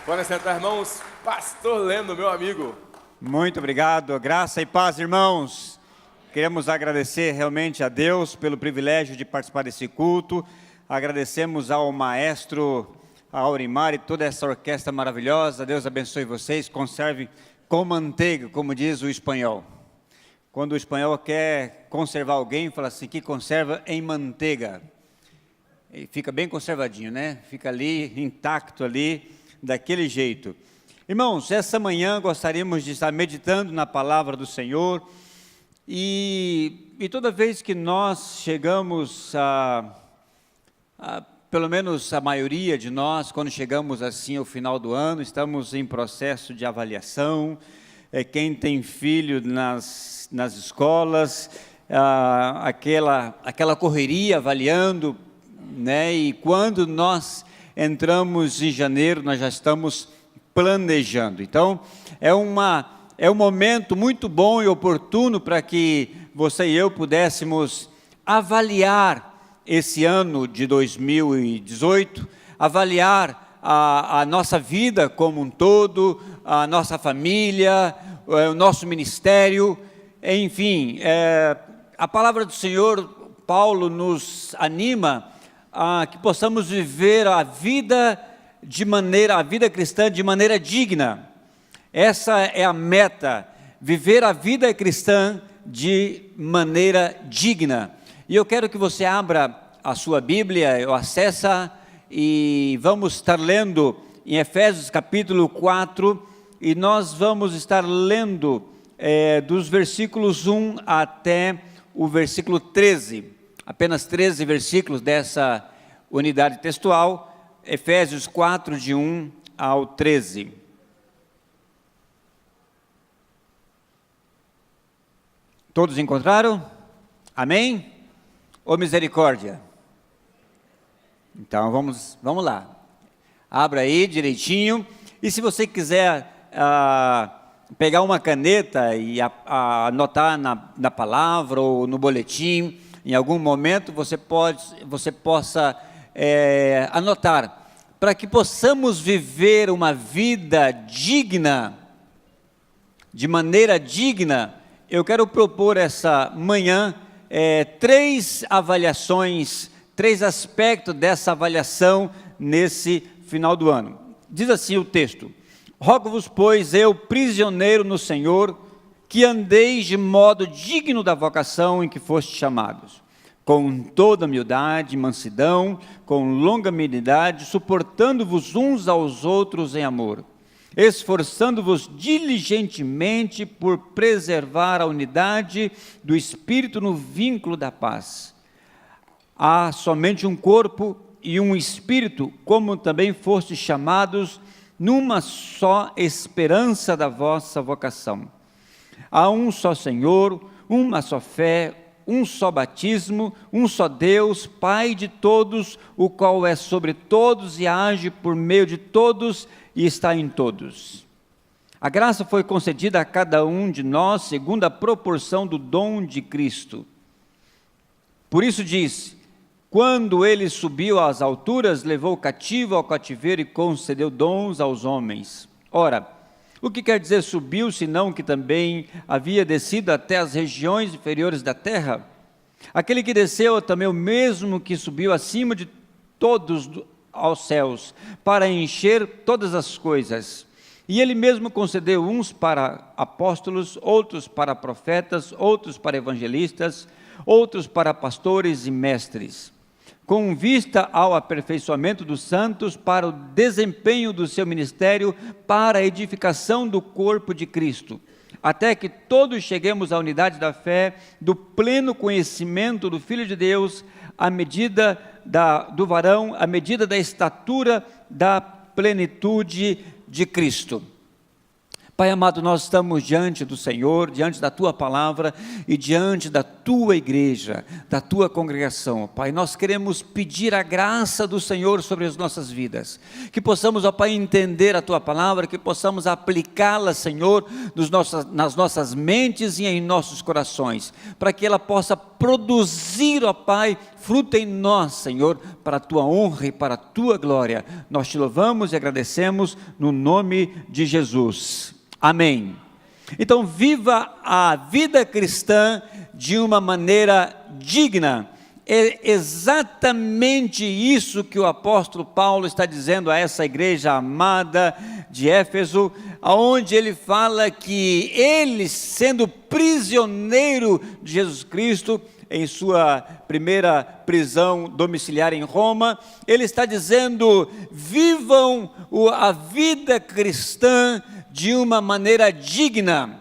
Podem sentar, irmãos. Pastor Lendo, meu amigo. Muito obrigado. Graça e paz, irmãos. Queremos agradecer realmente a Deus pelo privilégio de participar desse culto. Agradecemos ao maestro Aurimar e toda essa orquestra maravilhosa. Deus abençoe vocês. Conserve com manteiga, como diz o espanhol. Quando o espanhol quer conservar alguém, fala assim, que conserva em manteiga. E fica bem conservadinho, né? Fica ali, intacto ali, daquele jeito. Irmãos, essa manhã gostaríamos de estar meditando na palavra do Senhor. E toda vez que nós chegamos pelo menos a maioria de nós, quando chegamos assim ao final do ano, estamos em processo de avaliação. Quem tem filho nas escolas, aquela correria avaliando, né? E quando nós entramos em janeiro, nós já estamos planejando. Então, é um momento muito bom e oportuno para que você e eu pudéssemos avaliar esse ano de 2018, avaliar a nossa vida como um todo, a nossa família, o nosso ministério, enfim. A palavra do Senhor, Paulo, nos anima a que possamos viver a vida cristã de maneira digna. Essa é a meta, viver a vida cristã de maneira digna. E eu quero que você abra a sua Bíblia, ou acessa, e vamos estar lendo em Efésios capítulo 4, e nós vamos estar lendo dos versículos 1 até o versículo 13. Apenas 13 versículos dessa unidade textual, Efésios 4, de 1 ao 13. Todos encontraram? Amém? Ou misericórdia? Então vamos lá. Abra aí direitinho. E se você quiser pegar uma caneta e anotar na palavra ou no boletim, em algum momento você possa anotar, para que possamos viver uma vida digna, de maneira digna. Eu quero propor essa manhã 3 avaliações, 3 aspectos dessa avaliação nesse final do ano. Diz assim o texto: Rogo-vos, pois, eu, prisioneiro no Senhor, que andeis de modo digno da vocação em que fostes chamados, com toda humildade, mansidão, com longanimidade, suportando-vos uns aos outros em amor, esforçando-vos diligentemente por preservar a unidade do Espírito no vínculo da paz. Há somente um corpo e um Espírito, como também fostes chamados numa só esperança da vossa vocação. Há um só Senhor, uma só fé, um só batismo, um só Deus, Pai de todos, o qual é sobre todos e age por meio de todos e está em todos. A graça foi concedida a cada um de nós segundo a proporção do dom de Cristo. Por isso diz: quando ele subiu às alturas, levou o cativo ao cativeiro e concedeu dons aos homens. Ora, o que quer dizer subiu, senão que também havia descido até as regiões inferiores da terra? Aquele que desceu é também o mesmo que subiu acima de todos aos céus, para encher todas as coisas. E ele mesmo concedeu uns para apóstolos, outros para profetas, outros para evangelistas, outros para pastores e mestres, com vista ao aperfeiçoamento dos santos, para o desempenho do seu ministério, para a edificação do corpo de Cristo, até que todos cheguemos à unidade da fé, do pleno conhecimento do Filho de Deus, à medida do varão, à medida da estatura da plenitude de Cristo. Pai amado, nós estamos diante do Senhor, diante da Tua palavra e diante da Tua igreja, da Tua congregação. Pai, nós queremos pedir a graça do Senhor sobre as nossas vidas, que possamos, ó Pai, entender a Tua palavra, que possamos aplicá-la, Senhor, nas nossas mentes e em nossos corações, para que ela possa produzir, ó Pai, fruto em nós, Senhor, para a Tua honra e para a Tua glória. Nós Te louvamos e agradecemos no nome de Jesus. Amém. Então, viva a vida cristã de uma maneira digna. É exatamente isso que o apóstolo Paulo está dizendo a essa igreja amada de Éfeso, onde ele fala que ele, sendo prisioneiro de Jesus Cristo, em sua primeira prisão domiciliar em Roma, ele está dizendo: vivam a vida cristã de uma maneira digna.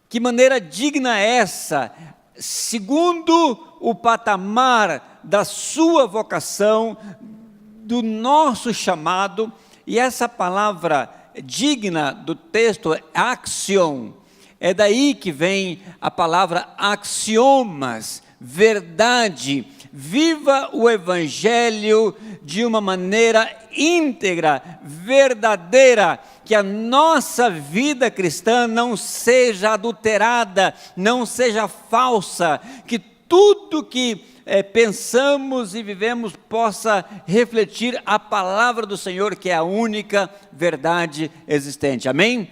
Que maneira digna é essa? Segundo o patamar da sua vocação, do nosso chamado. E essa palavra digna do texto, axion, é daí que vem a palavra axiomas, verdade. Viva o Evangelho de uma maneira íntegra, verdadeira, que a nossa vida cristã não seja adulterada, não seja falsa, que tudo que pensamos e vivemos possa refletir a palavra do Senhor, que é a única verdade existente. Amém?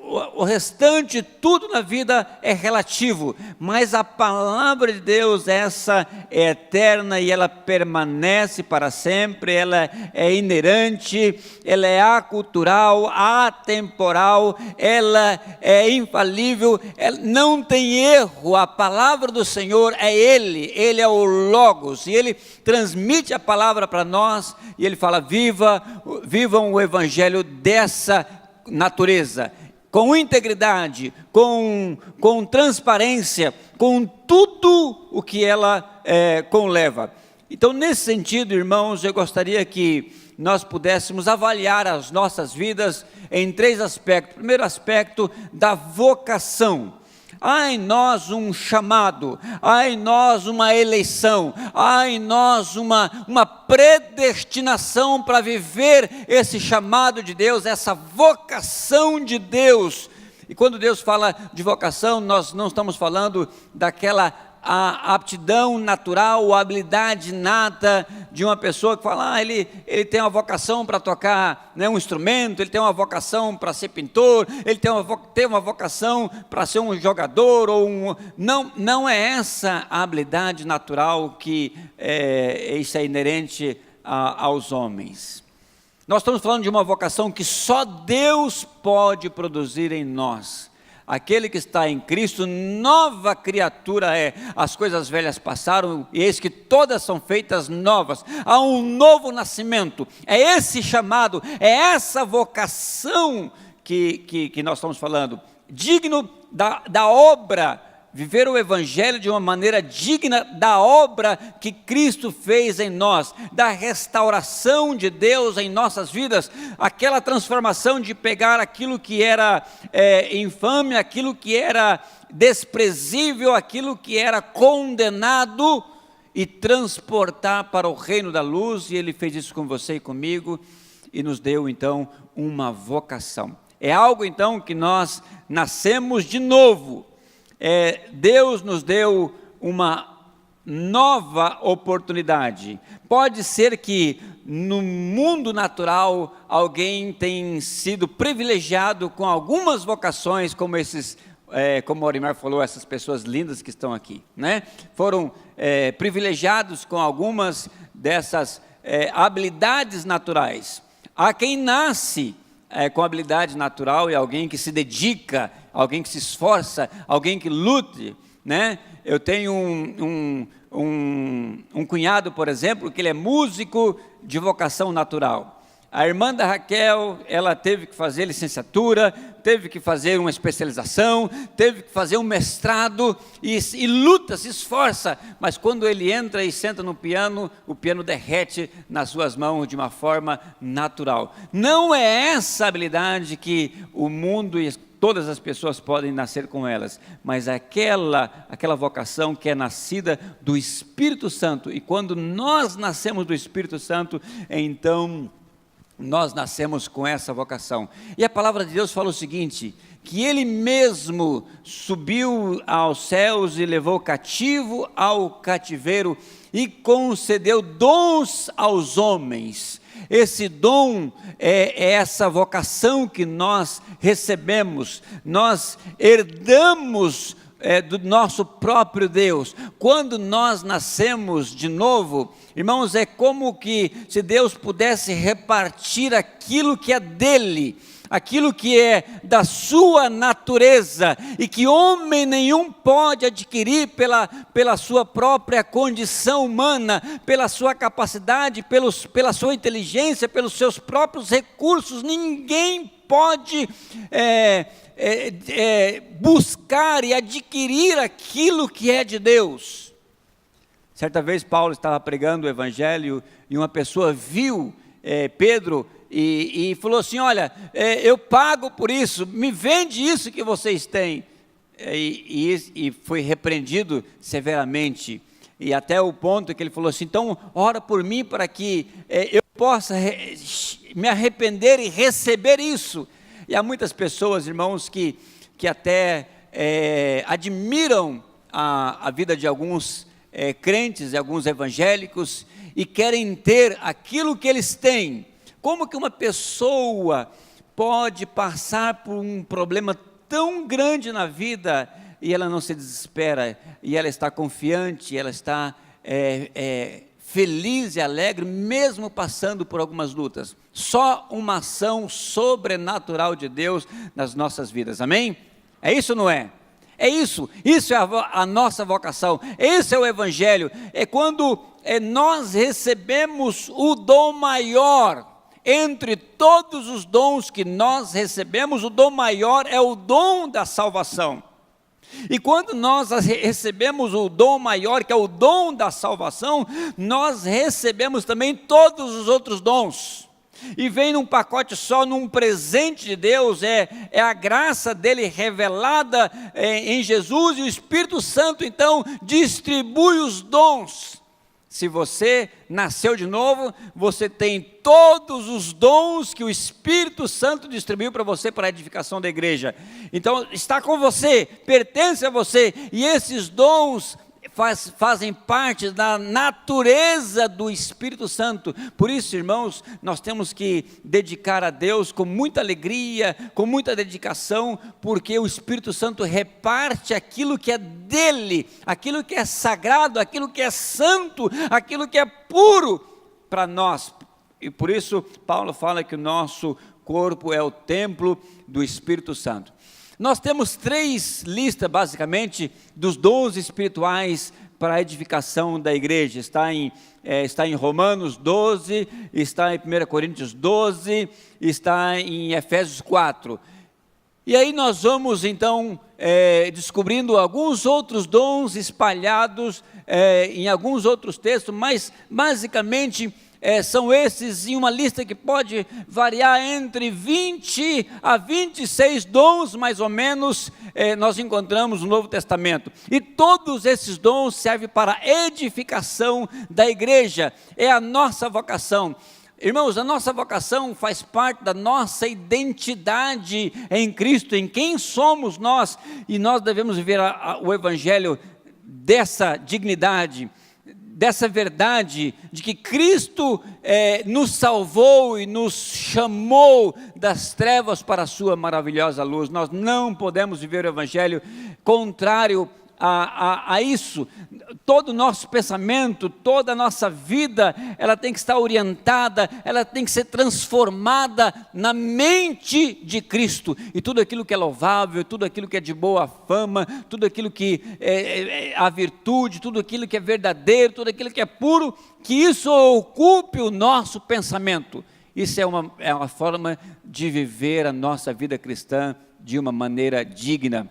O restante, tudo na vida é relativo, mas a palavra de Deus, essa é eterna e ela permanece para sempre, ela é inerente, ela é acultural, atemporal, ela é infalível, ela não tem erro. A palavra do Senhor é Ele é o Logos, e Ele transmite a palavra para nós, e Ele fala: vivam o Evangelho dessa natureza, com integridade, com transparência, com tudo o que ela conleva. Então, nesse sentido, irmãos, eu gostaria que nós pudéssemos avaliar as nossas vidas em 3 aspectos. Primeiro aspecto, da vocação. Há em nós um chamado, há em nós uma eleição, há em nós uma predestinação para viver esse chamado de Deus, essa vocação de Deus. E quando Deus fala de vocação, nós não estamos falando daquela a aptidão natural, a habilidade nata de uma pessoa que fala: ele tem uma vocação para tocar, né, um instrumento, ele tem uma vocação para ser pintor, ele tem uma vocação para ser um jogador, não é essa a habilidade natural que isso é inerente aos homens. Nós estamos falando de uma vocação que só Deus pode produzir em nós. Aquele que está em Cristo, nova criatura é. As coisas velhas passaram e eis que todas são feitas novas. Há um novo nascimento. É esse chamado, é essa vocação que nós estamos falando. Digno da obra, viver o Evangelho de uma maneira digna da obra que Cristo fez em nós, da restauração de Deus em nossas vidas, aquela transformação de pegar aquilo que era infame, aquilo que era desprezível, aquilo que era condenado e transportar para o reino da luz, e Ele fez isso com você e comigo, e nos deu então uma vocação. É algo então que nós nascemos de novo. Deus nos deu uma nova oportunidade. Pode ser que no mundo natural alguém tenha sido privilegiado com algumas vocações, como como o Orimar falou, essas pessoas lindas que estão aqui, né? Foram privilegiados com algumas dessas habilidades naturais. Há quem nasce com habilidade natural e alguém que se dedica, alguém que se esforça, alguém que lute, né? Eu tenho um cunhado, por exemplo, que ele é músico de vocação natural. A irmã da Raquel, ela teve que fazer licenciatura, teve que fazer uma especialização, teve que fazer um mestrado, e luta, se esforça, mas quando ele entra e senta no piano, o piano derrete nas suas mãos de uma forma natural. Não é essa habilidade que o mundo e todas as pessoas podem nascer com elas, mas aquela vocação que é nascida do Espírito Santo, e quando nós nascemos do Espírito Santo, então nós nascemos com essa vocação. E a palavra de Deus fala o seguinte, que Ele mesmo subiu aos céus e levou cativo ao cativeiro e concedeu dons aos homens. Esse dom é essa vocação que nós recebemos, nós herdamos do nosso próprio Deus. Quando nós nascemos de novo, irmãos, é como que se Deus pudesse repartir aquilo que é dele, aquilo que é da sua natureza, e que homem nenhum pode adquirir pela sua própria condição humana, pela sua capacidade, pela sua inteligência, pelos seus próprios recursos. Ninguém pode buscar e adquirir aquilo que é de Deus. Certa vez Paulo estava pregando o Evangelho e uma pessoa viu Pedro e falou assim, olha, eu pago por isso, me vende isso que vocês têm. E foi repreendido severamente, e até o ponto que ele falou assim, então ora por mim para que eu possa me arrepender e receber isso. E há muitas pessoas, irmãos, que até admiram a vida de alguns crentes, de alguns evangélicos, e querem ter aquilo que eles têm. Como que uma pessoa pode passar por um problema tão grande na vida e ela não se desespera, e ela está confiante, ela está feliz e alegre, mesmo passando por algumas lutas? Só uma ação sobrenatural de Deus nas nossas vidas, amém? É isso ou não é? É isso é a nossa vocação, esse é o Evangelho, é quando nós recebemos o dom maior. Entre todos os dons que nós recebemos, o dom maior é o dom da salvação. E quando nós recebemos o dom maior, que é o dom da salvação, nós recebemos também todos os outros dons. E vem num pacote só, num presente de Deus, é a graça dele revelada em Jesus, e o Espírito Santo então distribui os dons. Se você nasceu de novo, você tem todos os dons que o Espírito Santo distribuiu para você, para a edificação da igreja. Então, está com você, pertence a você, e esses dons fazem parte da natureza do Espírito Santo. Por isso, irmãos, nós temos que dedicar a Deus com muita alegria, com muita dedicação, porque o Espírito Santo reparte aquilo que é dele, aquilo que é sagrado, aquilo que é santo, aquilo que é puro para nós. E por isso Paulo fala que o nosso corpo é o templo do Espírito Santo. Nós temos 3 listas, basicamente, dos dons espirituais para a edificação da igreja. Está em Romanos 12, está em 1 Coríntios 12, está em Efésios 4. E aí nós vamos, então, descobrindo alguns outros dons espalhados em alguns outros textos, mas, basicamente, são esses, em uma lista que pode variar entre 20 a 26 dons, mais ou menos, nós encontramos no Novo Testamento. E todos esses dons servem para a edificação da igreja, é a nossa vocação. Irmãos, a nossa vocação faz parte da nossa identidade em Cristo, em quem somos nós, e nós devemos viver o Evangelho dessa dignidade, dessa verdade de que Cristo nos salvou e nos chamou das trevas para a sua maravilhosa luz. Nós não podemos viver o Evangelho contrário a isso. Todo o nosso pensamento, toda a nossa vida, ela tem que estar orientada, ela tem que ser transformada na mente de Cristo, e tudo aquilo que é louvável, tudo aquilo que é de boa fama, tudo aquilo que é a virtude, tudo aquilo que é verdadeiro, tudo aquilo que é puro, que isso ocupe o nosso pensamento. Isso é uma forma de viver a nossa vida cristã de uma maneira digna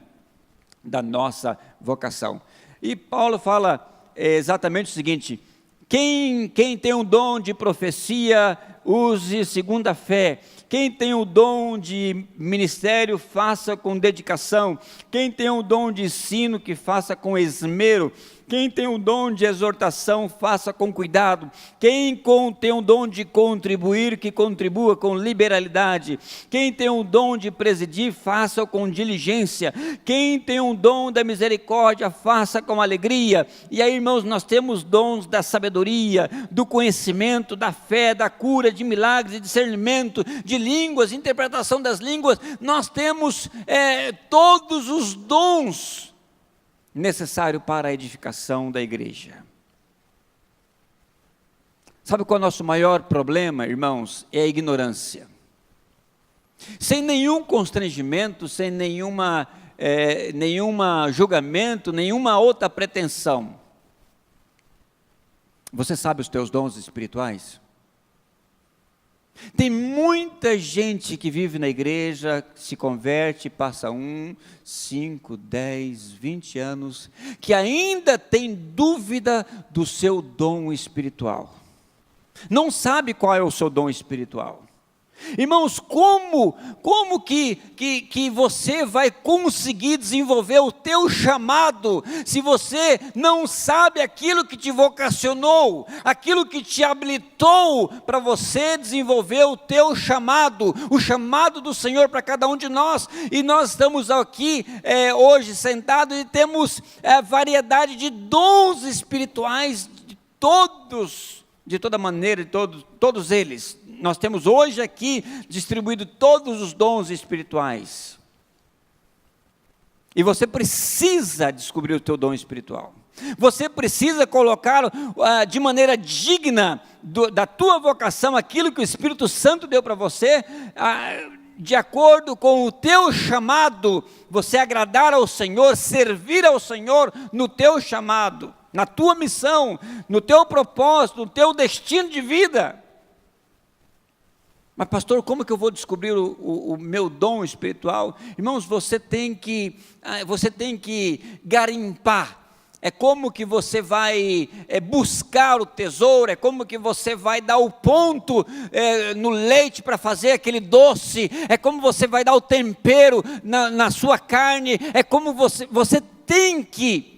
da nossa vocação. E Paulo fala exatamente o seguinte: quem tem um dom de profecia, use segundo a fé. Quem tem o dom de ministério, faça com dedicação. Quem tem o dom de ensino, que faça com esmero. Quem tem o dom de exortação, faça com cuidado. Quem tem o dom de contribuir, que contribua com liberalidade. Quem tem o dom de presidir, faça com diligência. Quem tem o dom da misericórdia, faça com alegria. E aí, irmãos, nós temos dons da sabedoria, do conhecimento, da fé, da cura, de milagres, de discernimento, de línguas, interpretação das línguas. Nós temos todos os dons necessário para a edificação da igreja. Sabe qual é o nosso maior problema, irmãos? É a ignorância. Sem nenhum constrangimento, sem nenhuma julgamento, nenhuma outra pretensão. Você sabe os teus dons espirituais? Tem muita gente que vive na igreja, se converte, passa 1, 5, 10, 20 anos, que ainda tem dúvida do seu dom espiritual. Não sabe qual é o seu dom espiritual. Irmãos, como que você vai conseguir desenvolver o teu chamado, se você não sabe aquilo que te vocacionou, aquilo que te habilitou para você desenvolver o teu chamado, o chamado do Senhor para cada um de nós? E nós estamos aqui hoje sentados e temos variedade de dons espirituais, de toda maneira, de todos eles. Nós temos hoje aqui distribuído todos os dons espirituais. E você precisa descobrir o teu dom espiritual. Você precisa colocar de maneira digna da tua vocação aquilo que o Espírito Santo deu para você, de acordo com o teu chamado, você agradar ao Senhor, servir ao Senhor no teu chamado, na tua missão, no teu propósito, no teu destino de vida. Mas pastor, como que eu vou descobrir o meu dom espiritual? Irmãos, você tem que garimpar. É como que você vai buscar o tesouro, é como que você vai dar o ponto no leite para fazer aquele doce, é como você vai dar o tempero na sua carne, é como você tem que.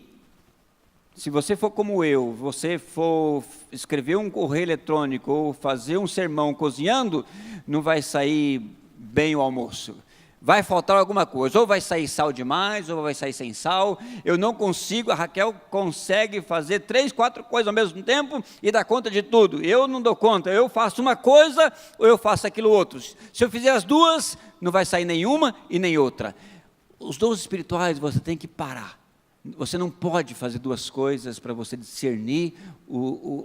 Se você for como eu, você for escrever um correio eletrônico ou fazer um sermão cozinhando, não vai sair bem o almoço. Vai faltar alguma coisa, ou vai sair sal demais, ou vai sair sem sal. Eu não consigo, a Raquel consegue fazer 3, 4 coisas ao mesmo tempo e dar conta de tudo. Eu não dou conta, eu faço uma coisa ou eu faço aquilo outro. Se eu fizer as duas, não vai sair nenhuma e nem outra. Os dons espirituais você tem que parar. Você não pode fazer duas coisas para você discernir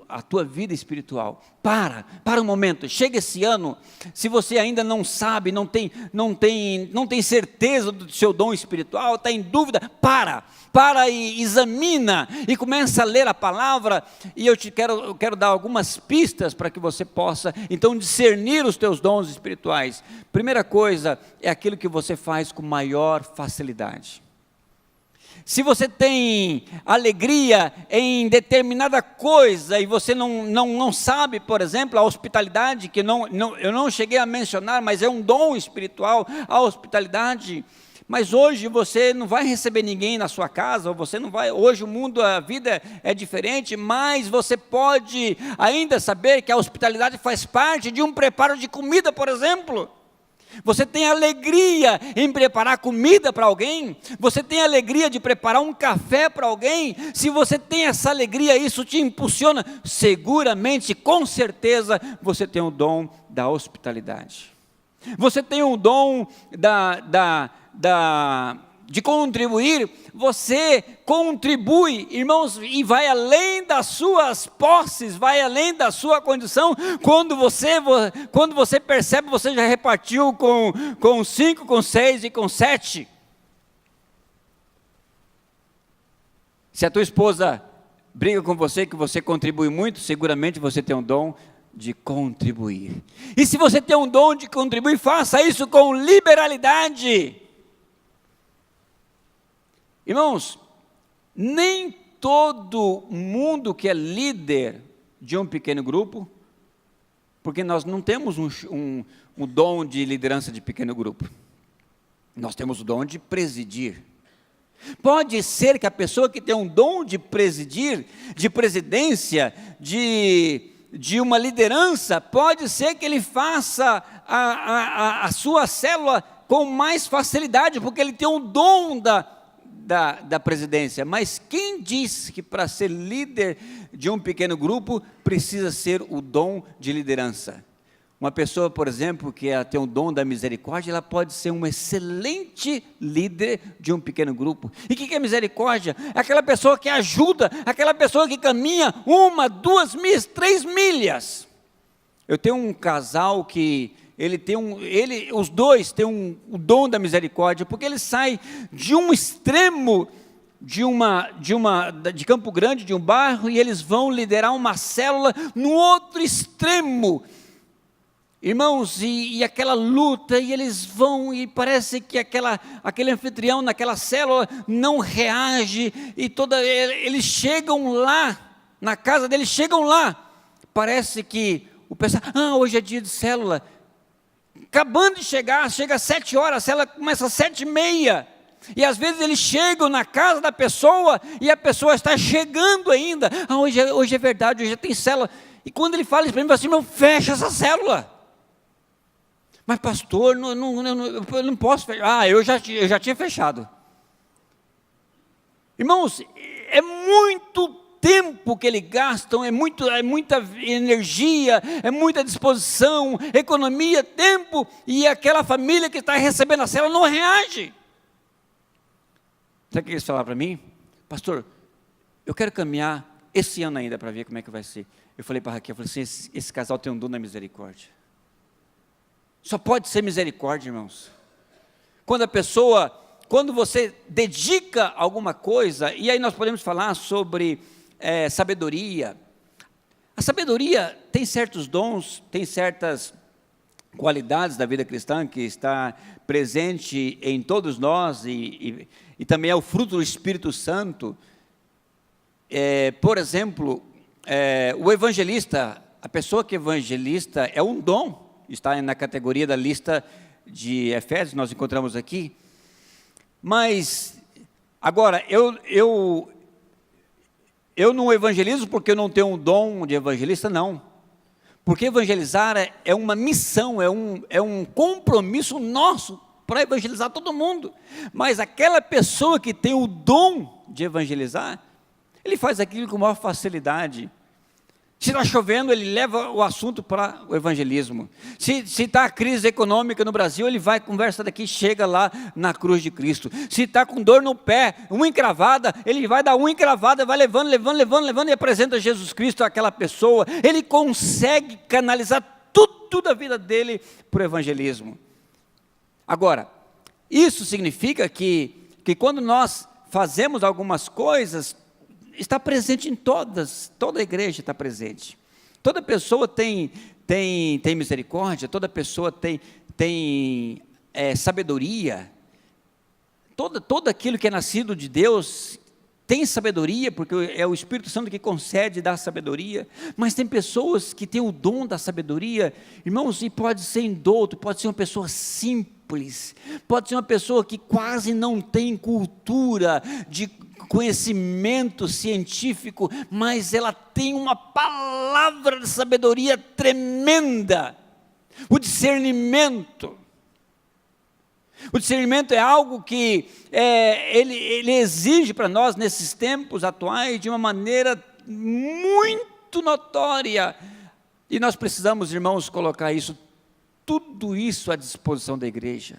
a tua vida espiritual. Para um momento. Chega esse ano, se você ainda não sabe, não tem certeza do seu dom espiritual, está em dúvida, para e examina e começa a ler a palavra. E eu quero dar algumas pistas para que você possa então discernir os teus dons espirituais. Primeira coisa é aquilo que você faz com maior facilidade. Se você tem alegria em determinada coisa e você não sabe, por exemplo, a hospitalidade, que eu não cheguei a mencionar, mas é um dom espiritual, a hospitalidade. Mas hoje você não vai receber ninguém na sua casa, ou você não vai, hoje o mundo, a vida é diferente, mas você pode ainda saber que a hospitalidade faz parte de um preparo de comida, por exemplo. Você tem alegria em preparar comida para alguém? Você tem alegria de preparar um café para alguém? Se você tem essa alegria, isso te impulsiona. Seguramente, com certeza, você tem o dom da hospitalidade. Você tem o dom de contribuir. Você contribui, irmãos, e vai além das suas posses, vai além da sua condição. Quando você percebe, você já repartiu com 5, com 6 e com 7. Se a tua esposa briga com você, que você contribui muito, seguramente você tem um dom de contribuir. E se você tem um dom de contribuir, faça isso com liberalidade. Irmãos, nem todo mundo que é líder de um pequeno grupo, porque nós não temos um dom de liderança de pequeno grupo, nós temos o dom de presidir. Pode ser que a pessoa que tem um dom de presidir, de presidência, de uma liderança, pode ser que ele faça a sua célula com mais facilidade, porque ele tem um dom da presidência. Mas quem diz que para ser líder de um pequeno grupo precisa ser o dom de liderança? Uma pessoa, por exemplo, que tem o dom da misericórdia, ela pode ser um excelente líder de um pequeno grupo. E o que é misericórdia? É aquela pessoa que ajuda, aquela pessoa que caminha 1, 2 milhas, 3 milhas. Eu tenho um casal que os dois têm o dom da misericórdia, porque eles saem de um extremo de Campo Grande, de um bairro, e eles vão liderar uma célula no outro extremo. Irmãos, e aquela luta, e eles vão, e parece que aquele anfitrião naquela célula não reage, e eles chegam lá, na casa deles, chegam lá, parece que o pessoal, hoje é dia de célula, acabando de chegar, chega às 7 horas, a célula começa às 7h30, e às vezes eles chegam na casa da pessoa, e a pessoa está chegando ainda, hoje é verdade, hoje tem célula, e quando ele fala isso para mim, assim, não fecha essa célula. Mas pastor, eu não posso fechar. Eu já tinha fechado. Irmãos, é muito tempo que eles gastam, é muita energia, é muita disposição, economia, tempo, e aquela família que está recebendo a célula não reage. Sabe o que eles falaram para mim? Pastor, eu quero caminhar esse ano ainda para ver como é que vai ser. Eu falei para a Raquel, assim, esse casal tem um dom da misericórdia. Só pode ser misericórdia, irmãos. Quando você dedica alguma coisa, e aí nós podemos falar sobre sabedoria. A sabedoria tem certos dons, tem certas qualidades da vida cristã que está presente em todos nós, e também é o fruto do Espírito Santo. Por exemplo, o evangelista, a pessoa que é evangelista é um dom. Está na categoria da lista de Efésios, nós encontramos aqui. Mas, agora, eu não evangelizo porque eu não tenho um dom de evangelista, não. Porque evangelizar é uma missão, é um compromisso nosso para evangelizar todo mundo. Mas aquela pessoa que tem o dom de evangelizar, ele faz aquilo com maior facilidade. Se está chovendo, ele leva o assunto para o evangelismo. Se está a crise econômica no Brasil, ele vai, conversa daqui, chega lá na cruz de Cristo. Se está com dor no pé, unha encravada, ele vai dar unha encravada, vai levando e apresenta Jesus Cristo àquela pessoa. Ele consegue canalizar tudo da vida dele para o evangelismo. Agora, isso significa que quando nós fazemos algumas coisas, está presente em toda a igreja está presente. Toda pessoa tem misericórdia, toda pessoa tem sabedoria. Todo aquilo que é nascido de Deus tem sabedoria, porque é o Espírito Santo que concede dar sabedoria. Mas tem pessoas que têm o dom da sabedoria, irmãos, e pode ser indouto, pode ser uma pessoa simples, pode ser uma pessoa que quase não tem cultura de conhecimento científico, mas ela tem uma palavra de sabedoria tremenda. O discernimento. O discernimento é algo que ele exige para nós nesses tempos atuais de uma maneira muito notória. E nós precisamos, irmãos, colocar tudo isso à disposição da igreja.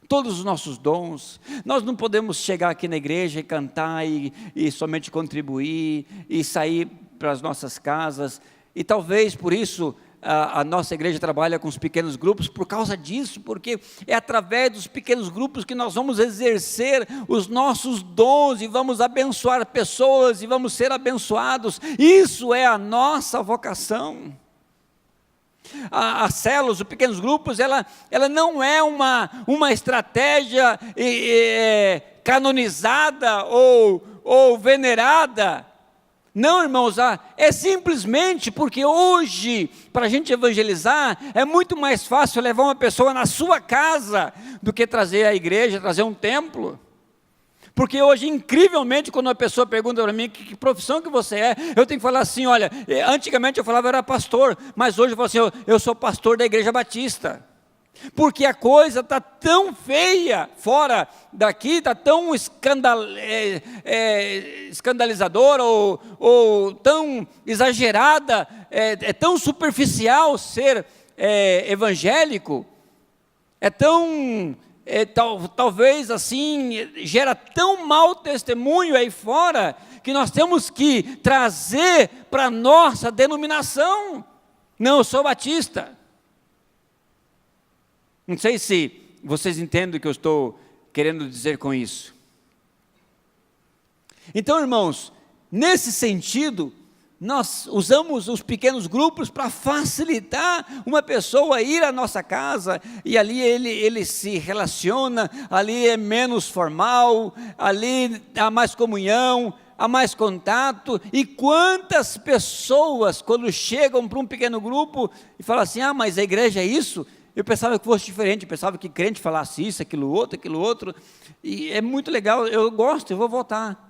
Todos os nossos dons. Nós não podemos chegar aqui na igreja e cantar e somente contribuir e sair para as nossas casas. E talvez por isso a nossa igreja trabalha com os pequenos grupos, por causa disso, porque é através dos pequenos grupos que nós vamos exercer os nossos dons e vamos abençoar pessoas e vamos ser abençoados. Isso é a nossa vocação. As células, os pequenos grupos, ela não é uma estratégia canonizada ou venerada. Não, irmãos, é simplesmente porque hoje, para a gente evangelizar, é muito mais fácil levar uma pessoa na sua casa do que trazer a igreja, trazer um templo. Porque hoje, incrivelmente, quando uma pessoa pergunta para mim que profissão que você é, eu tenho que falar assim, olha, antigamente eu falava eu era pastor, mas hoje eu falo assim, eu sou pastor da Igreja Batista. Porque a coisa está tão feia fora daqui, está tão escandalizadora ou tão exagerada, é tão superficial ser evangélico, é tão... talvez assim, gera tão mau testemunho aí fora, que nós temos que trazer para a nossa denominação. Não, eu sou batista. Não sei se vocês entendem o que eu estou querendo dizer com isso. Então, irmãos, nesse sentido, nós usamos os pequenos grupos para facilitar uma pessoa ir à nossa casa, e ali ele se relaciona, ali é menos formal, ali há mais comunhão, há mais contato. E quantas pessoas, quando chegam para um pequeno grupo e falam assim, mas a igreja é isso? Eu pensava que fosse diferente, eu pensava que crente falasse isso, aquilo outro, e é muito legal, eu gosto, eu vou voltar.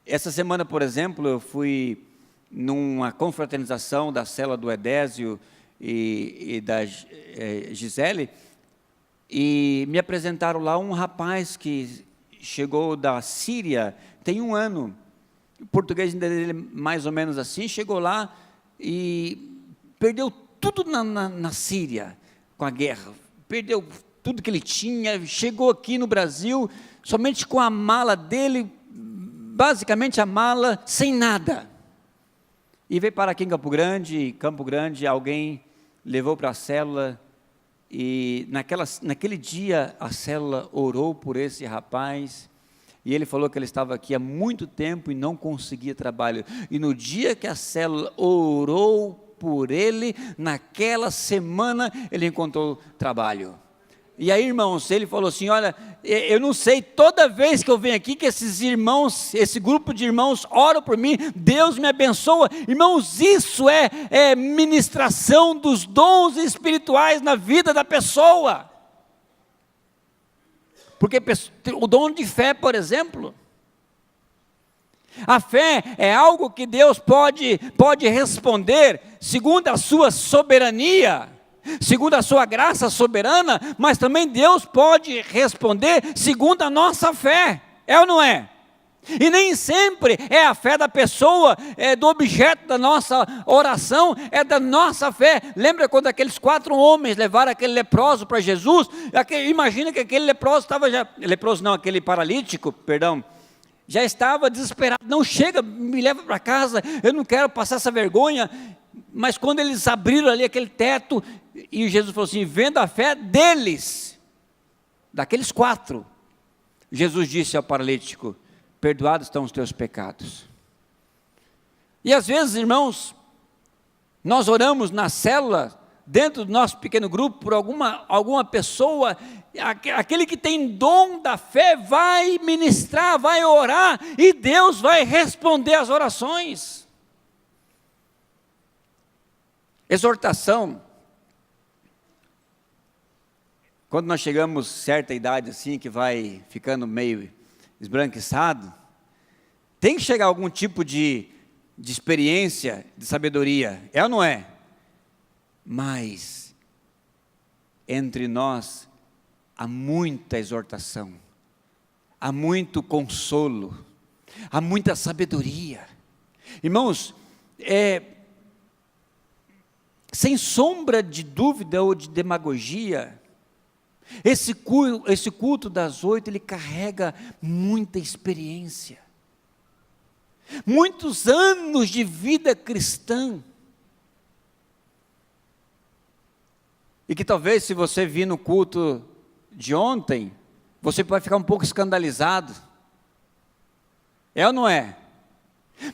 Essa semana, por exemplo, eu fui numa confraternização da célula do Edésio e da Gisele, e me apresentaram lá um rapaz que chegou da Síria, tem 1 ano, o português dele mais ou menos assim, chegou lá e perdeu tudo na Síria, com a guerra, perdeu tudo que ele tinha, chegou aqui no Brasil, somente com a mala dele, basicamente a mala, sem nada, e veio parar aqui em Campo Grande, alguém levou para a célula, e naquele dia a célula orou por esse rapaz, e ele falou que ele estava aqui há muito tempo e não conseguia trabalho, e no dia que a célula orou por ele, naquela semana ele encontrou trabalho. E aí, irmãos, ele falou assim, olha, eu não sei, toda vez que eu venho aqui, que esses irmãos, esse grupo de irmãos oram por mim, Deus me abençoa. Irmãos, isso é ministração dos dons espirituais na vida da pessoa. Porque o dom de fé, por exemplo, a fé é algo que Deus pode responder segundo a sua soberania, segundo a sua graça soberana, mas também Deus pode responder segundo a nossa fé, é ou não é? E nem sempre é a fé da pessoa, é do objeto da nossa oração, é da nossa fé. Lembra quando aqueles 4 homens levaram aquele leproso para Jesus? Imagina que aquele leproso estava aquele paralítico, perdão, já estava desesperado. Não, chega, me leva para casa, eu não quero passar essa vergonha. Mas quando eles abriram ali aquele teto, e Jesus falou assim, vendo a fé deles, daqueles 4, Jesus disse ao paralítico, perdoados estão os teus pecados. E às vezes, irmãos, nós oramos na célula, dentro do nosso pequeno grupo, por alguma pessoa, aquele que tem dom da fé vai ministrar, vai orar, e Deus vai responder às orações. Exortação. Quando nós chegamos a certa idade assim, que vai ficando meio esbranquiçado, tem que chegar algum tipo de experiência, de sabedoria, é ou não é? Mas entre nós há muita exortação, há muito consolo, há muita sabedoria. Irmãos, sem sombra de dúvida ou de demagogia, esse culto das 8, ele carrega muita experiência, muitos anos de vida cristã, e que talvez se você vir no culto de ontem, você vai ficar um pouco escandalizado, é ou não é?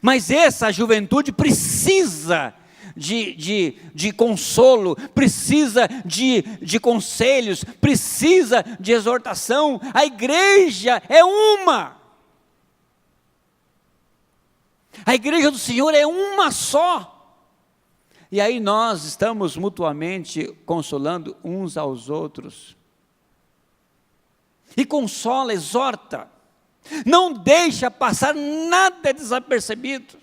Mas essa juventude precisa de consolo, precisa de conselhos, precisa de exortação. A igreja é uma, a igreja do Senhor é uma só, e aí nós estamos mutuamente consolando uns aos outros, e consola, exorta, não deixa passar nada desapercebido.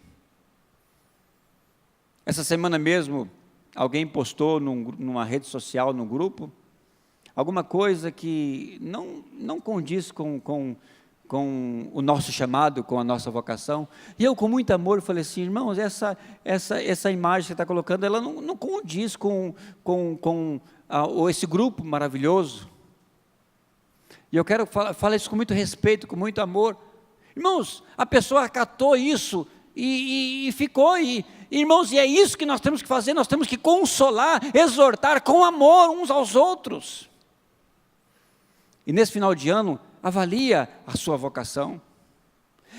Essa semana mesmo, alguém postou numa rede social, num grupo, alguma coisa que não condiz com o nosso chamado, com a nossa vocação. E eu, com muito amor, falei assim, irmãos, essa imagem que você está colocando, ela não condiz com esse grupo maravilhoso. E eu quero falar isso com muito respeito, com muito amor. Irmãos, a pessoa acatou isso e ficou, irmãos, e é isso que nós temos que fazer, nós temos que consolar, exortar com amor uns aos outros. E nesse final de ano, avalia a sua vocação.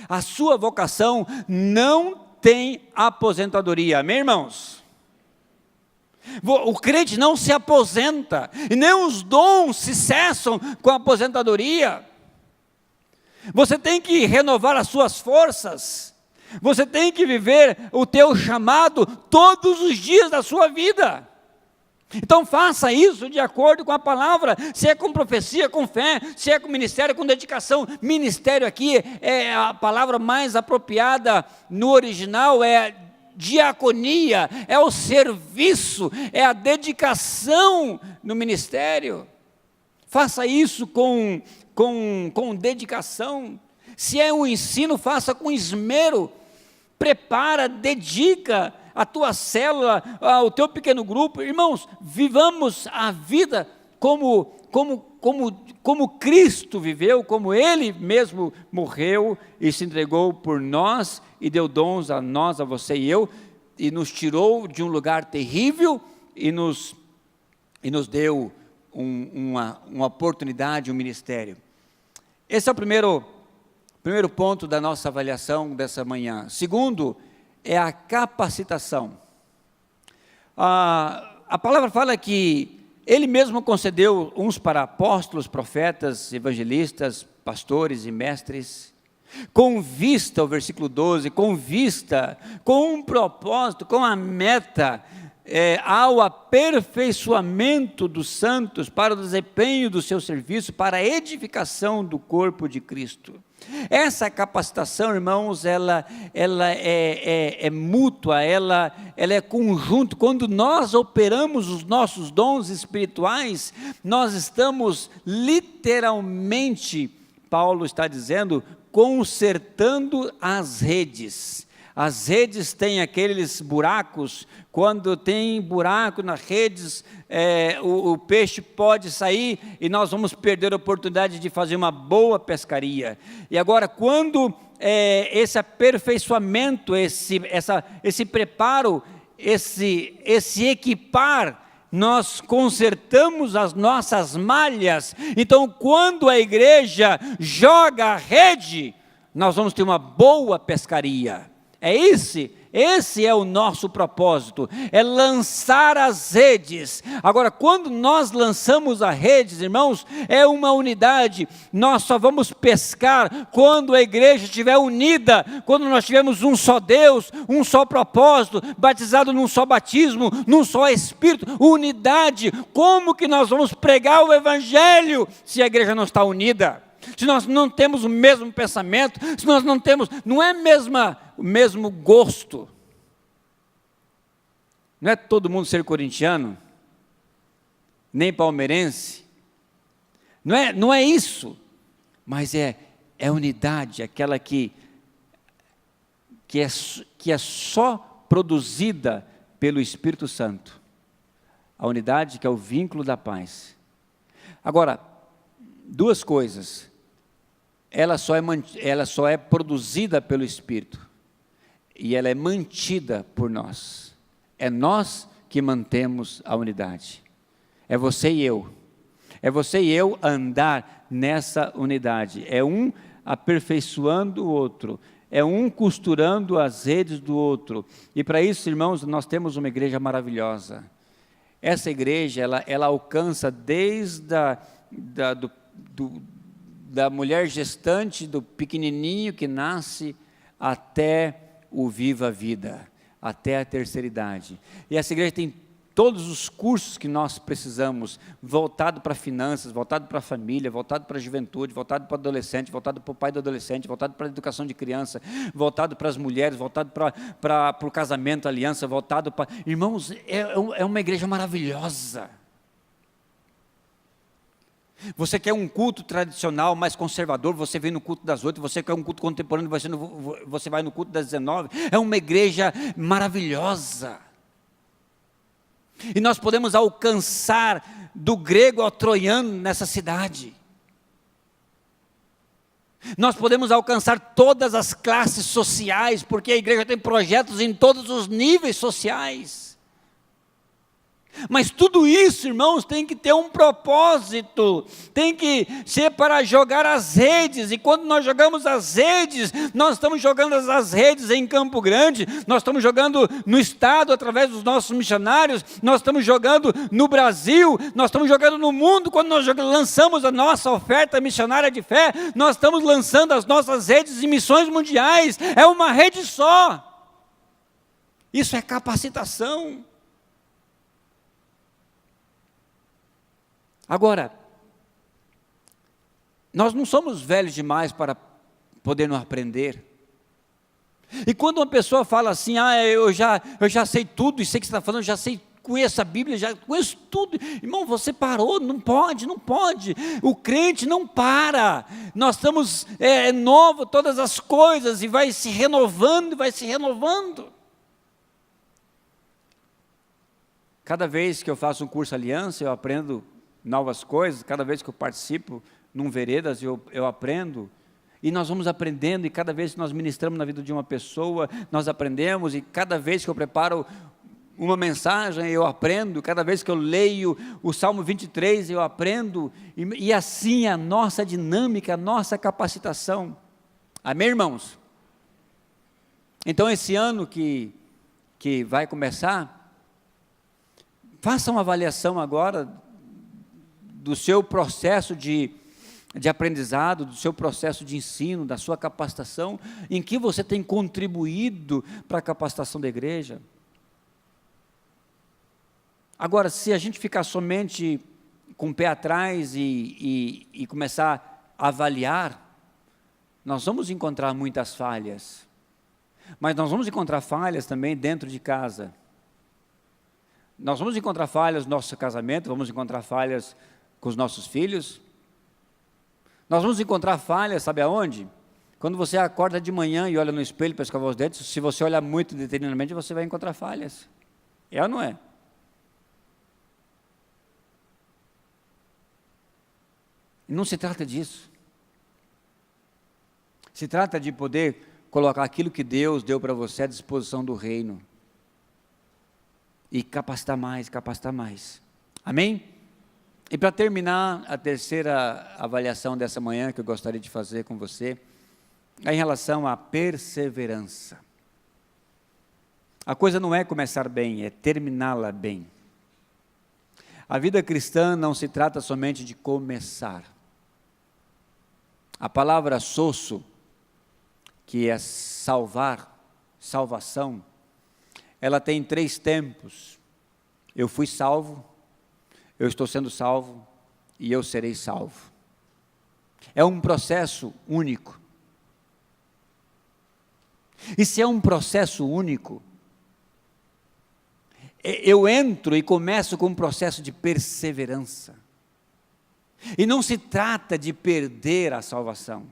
A sua vocação não tem aposentadoria, amém, irmãos? O crente não se aposenta, e nem os dons se cessam com a aposentadoria. Você tem que renovar as suas forças, você tem que viver o teu chamado todos os dias da sua vida. Então faça isso de acordo com a palavra, se é com profecia, com fé, se é com ministério, com dedicação. Ministério aqui é a palavra mais apropriada no original, é diaconia, é o serviço, é a dedicação no ministério. Faça isso com dedicação. Se é um ensino, faça com esmero. Prepara, dedica a tua célula, o teu pequeno grupo. Irmãos, vivamos a vida como Cristo viveu, como Ele mesmo morreu e se entregou por nós e deu dons a nós, a você e eu, e nos tirou de um lugar terrível e nos deu uma oportunidade, um ministério. Esse é o primeiro ponto da nossa avaliação dessa manhã. Segundo, é a capacitação. A palavra fala que Ele mesmo concedeu uns para apóstolos, profetas, evangelistas, pastores e mestres, com vista, o versículo 12, com vista, com um propósito, com a meta, ao aperfeiçoamento dos santos, para o desempenho do seu serviço, para a edificação do corpo de Cristo. Essa capacitação, irmãos, ela é mútua, ela é conjunto. Quando nós operamos os nossos dons espirituais, nós estamos literalmente Paulo está dizendo, consertando as redes. As redes têm aqueles buracos, quando tem buraco nas redes, o peixe pode sair e nós vamos perder a oportunidade de fazer uma boa pescaria. E agora, quando esse aperfeiçoamento, esse preparo, esse equipar, nós consertamos as nossas malhas. Então, quando a igreja joga a rede, nós vamos ter uma boa pescaria. Esse é o nosso propósito, é lançar as redes. Agora, quando nós lançamos as redes, irmãos, é uma unidade. Nós só vamos pescar quando a igreja estiver unida, quando nós tivermos um só Deus, um só propósito, batizado num só batismo, num só Espírito, unidade. Como que nós vamos pregar o Evangelho se a igreja não está unida? Se nós não temos o mesmo pensamento, se nós não temos, não é o mesmo gosto. Não é todo mundo ser corintiano, nem palmeirense. Não é isso, mas é unidade, aquela que é só produzida pelo Espírito Santo. A unidade que é o vínculo da paz. Agora, duas coisas. Ela só é produzida pelo Espírito e ela é mantida por nós. É nós que mantemos a unidade. É você e eu. É você e eu andar nessa unidade. É um aperfeiçoando o outro. É um costurando as redes do outro. E para isso, irmãos, nós temos uma igreja maravilhosa. Essa igreja, ela alcança desde da mulher gestante, do pequenininho que nasce, até o viva a vida, até a terceira idade. E essa igreja tem todos os cursos que nós precisamos, voltado para finanças, voltado para a família, voltado para a juventude, voltado para o adolescente, voltado para o pai do adolescente, voltado para a educação de criança, voltado para as mulheres, voltado para o casamento, aliança, voltado para... Irmãos, é uma igreja maravilhosa. Você quer um culto tradicional, mais conservador, você vem no culto das 8, você quer um culto contemporâneo, você vai no culto das 19, é uma igreja maravilhosa. E nós podemos alcançar do grego ao troiano nessa cidade. Nós podemos alcançar todas as classes sociais, porque a igreja tem projetos em todos os níveis sociais. Mas tudo isso, irmãos, tem que ter um propósito, tem que ser para jogar as redes, e quando nós jogamos as redes, nós estamos jogando as redes em Campo Grande, nós estamos jogando no estado através dos nossos missionários, nós estamos jogando no Brasil, nós estamos jogando no mundo. Quando nós lançamos a nossa oferta missionária de fé, nós estamos lançando as nossas redes de missões mundiais, é uma rede só. Isso é capacitação. Agora, nós não somos velhos demais para poder não aprender. E quando uma pessoa fala assim, eu já sei tudo, e sei que você está falando, já sei, conheço a Bíblia, já conheço tudo. Irmão, você parou, não pode. O crente não para. Nós estamos, novo todas as coisas, e vai se renovando, Cada vez que eu faço um curso Aliança, eu aprendo novas coisas. Cada vez que eu participo num Veredas, eu aprendo, e nós vamos aprendendo, e cada vez que nós ministramos na vida de uma pessoa, nós aprendemos, e cada vez que eu preparo uma mensagem, eu aprendo, cada vez que eu leio o Salmo 23, eu aprendo, e assim a nossa dinâmica, a nossa capacitação. Amém, irmãos? Então, esse ano que vai começar, faça uma avaliação agora do seu processo de aprendizado, do seu processo de ensino, da sua capacitação, em que você tem contribuído para a capacitação da igreja. Agora, se a gente ficar somente com o pé atrás e começar a avaliar, nós vamos encontrar muitas falhas, mas nós vamos encontrar falhas também dentro de casa. Nós vamos encontrar falhas no nosso casamento, vamos encontrar falhas com os nossos filhos, Nós vamos encontrar falhas, sabe aonde? Quando você acorda de manhã e olha no espelho para escovar os dentes, se você olhar muito detenidamente, você vai encontrar falhas. É ou não é? Não se trata disso. Se trata de poder colocar aquilo que Deus deu para você à disposição do reino. E capacitar mais, capacitar mais. Amém? E para terminar, a terceira avaliação dessa manhã que eu gostaria de fazer com você, é em relação à perseverança. A coisa não é começar bem, é terminá-la bem. A vida cristã não se trata somente de começar. A palavra sosso, que é salvar, salvação, ela tem 3 tempos. Eu fui salvo, eu estou sendo salvo e eu serei salvo. É um processo único. E se é um processo único, eu entro e começo com um processo de perseverança. E não se trata de perder a salvação.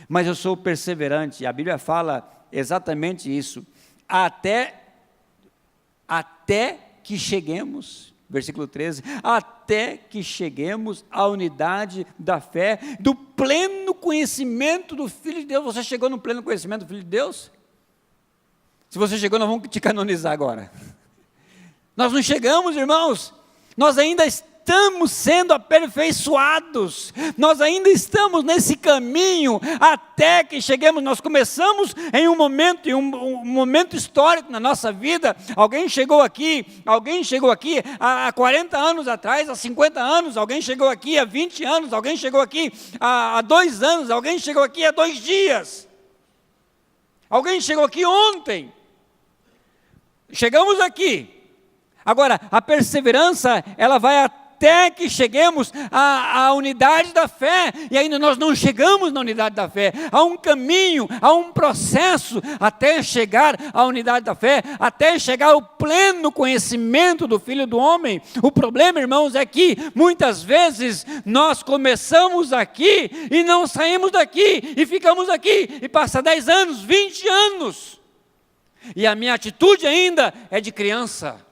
Mas eu sou perseverante, a Bíblia fala exatamente isso. Até que cheguemos, versículo 13, até que cheguemos à unidade da fé, do pleno conhecimento do Filho de Deus. Você chegou no pleno conhecimento do Filho de Deus? Se você chegou, nós vamos te canonizar agora. Nós não chegamos, irmãos, nós ainda estamos sendo aperfeiçoados, nós ainda estamos nesse caminho até que cheguemos. Nós começamos em um momento histórico na nossa vida. Alguém chegou aqui há 40 anos atrás, há 50 anos, alguém chegou aqui há 20 anos, alguém chegou aqui há 2 anos, alguém chegou aqui há 2 dias, alguém chegou aqui ontem. Chegamos aqui. Agora, a perseverança, ela vai até que cheguemos à unidade da fé, e ainda nós não chegamos na unidade da fé. Há um caminho, há um processo até chegar à unidade da fé, até chegar ao pleno conhecimento do Filho do Homem. O problema, irmãos, é que muitas vezes nós começamos aqui e não saímos daqui, e ficamos aqui, e passa 10 anos, 20 anos, e a minha atitude ainda é de criança.